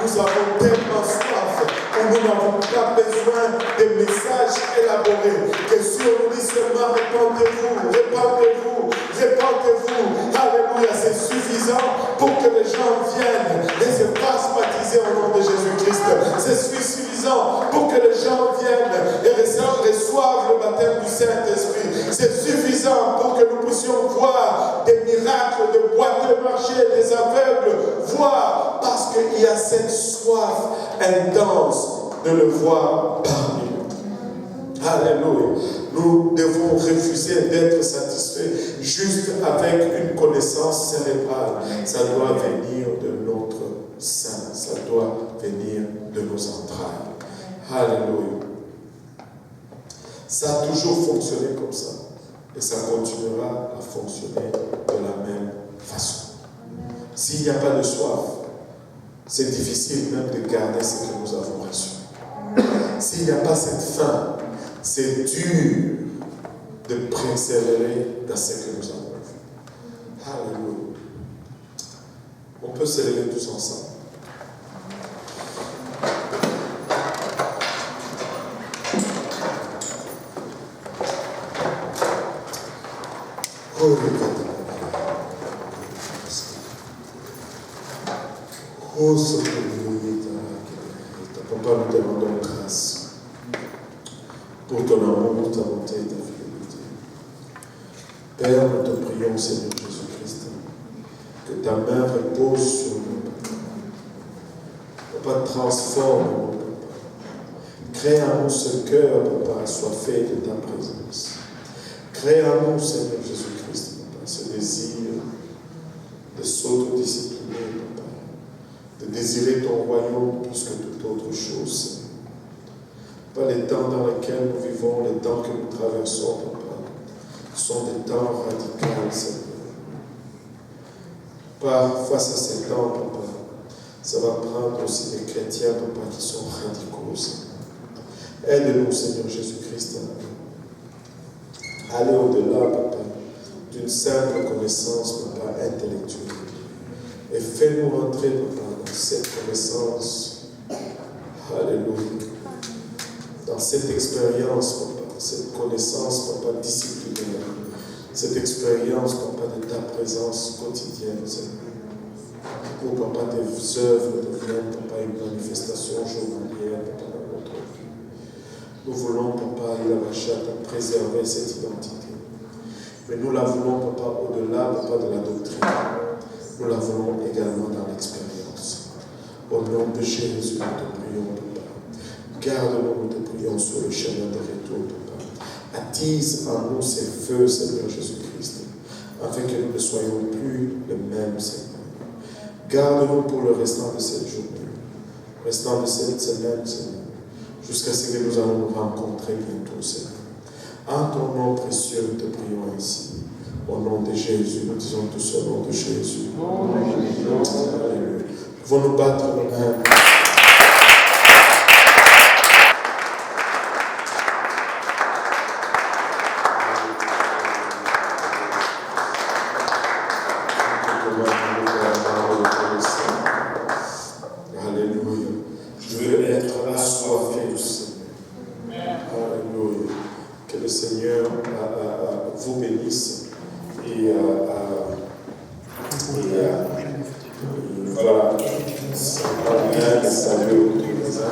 Nous avons tellement soif où nous n'avons pas besoin de messages élaborés. Que si on nous dit seulement répandez-vous, répandez-vous, répandez-vous. Alléluia, c'est suffisant pour que les gens viennent et se fassent baptiser au nom de Jésus-Christ. C'est suffisant pour que les gens viennent et reçoivent le baptême du Saint-Esprit. C'est suffisant pour que nous puissions voir des miracles, de boiteux marcher, des aveugles voir, parce qu'il y a cette soif intense de le voir parmi nous. Alléluia. Nous devons refuser d'être satisfaits juste avec une connaissance cérébrale. Ça doit venir de notre sein. Ça doit venir de nos entrailles. Alléluia. Ça a toujours fonctionné comme ça. Et ça continuera à fonctionner de la même façon. S'il n'y a pas de soif, c'est difficile même de garder ce que nous avons reçu. S'il n'y a pas cette faim, c'est dur de persévérer dans ce que nous avons vu. Alléluia. On peut se lever tous ensemble. Oh, Papa, nous te demandons grâce pour ton amour, ta bonté et ta fidélité. Père, nous te prions, Seigneur Jésus-Christ, que ta main repose sur nous, Papa. Papa, transforme-nous, Papa. Crée en nous ce cœur, Papa, assoiffé de ta présence. Crée en nous, Seigneur Jésus-Christ, Papa, ce désir de s'autodiscipliner, Papa, de désirer ton royaume plus que toute autre chose. Pas les temps dans lesquels nous vivons, les temps que nous traversons, Papa, sont des temps radicaux, Seigneur. Pas face à ces temps, Papa, ça va prendre aussi des chrétiens, Papa, qui sont radicaux, Seigneur. Aide-nous, Seigneur Jésus-Christ, à aller au-delà, Papa, d'une simple connaissance, Papa, intellectuelle. Et fais-nous rentrer, Papa, dans cette connaissance. Alléluia. Dans cette expérience, Papa, cette connaissance, Papa, disciplinaire. Cette expérience, Papa, de ta présence quotidienne, Seigneur. Où, Papa, tes œuvres deviennent, Papa, une manifestation journalière, Papa, dans notre vie. Nous voulons, Papa, il a préserver cette identité. Mais nous la voulons, Papa, au-delà, Papa, de la doctrine. Nous la voulons également dans l'expérience. Au nom de Jésus, nous te prions, Papa. Garde-nous, nous te prions sur le chemin de retour, Papa. Attise en nous ces feux, Seigneur Jésus-Christ, afin que nous ne soyons plus les mêmes, Seigneur. Garde-nous pour le restant de cette journée, le restant de cette semaine, Seigneur, jusqu'à ce que nous allons nous rencontrer bientôt, Seigneur. En ton nom précieux, nous te prions ainsi. Au nom de Jésus, nous disons tous au nom de Jésus. Alléluia. Nous pouvons nous battre nos mains. Alléluia. Je veux être assoiffé du Seigneur. Alléluia. Que le Seigneur vous bénisse et voilà, c'est pas bien de saluer autour de ça.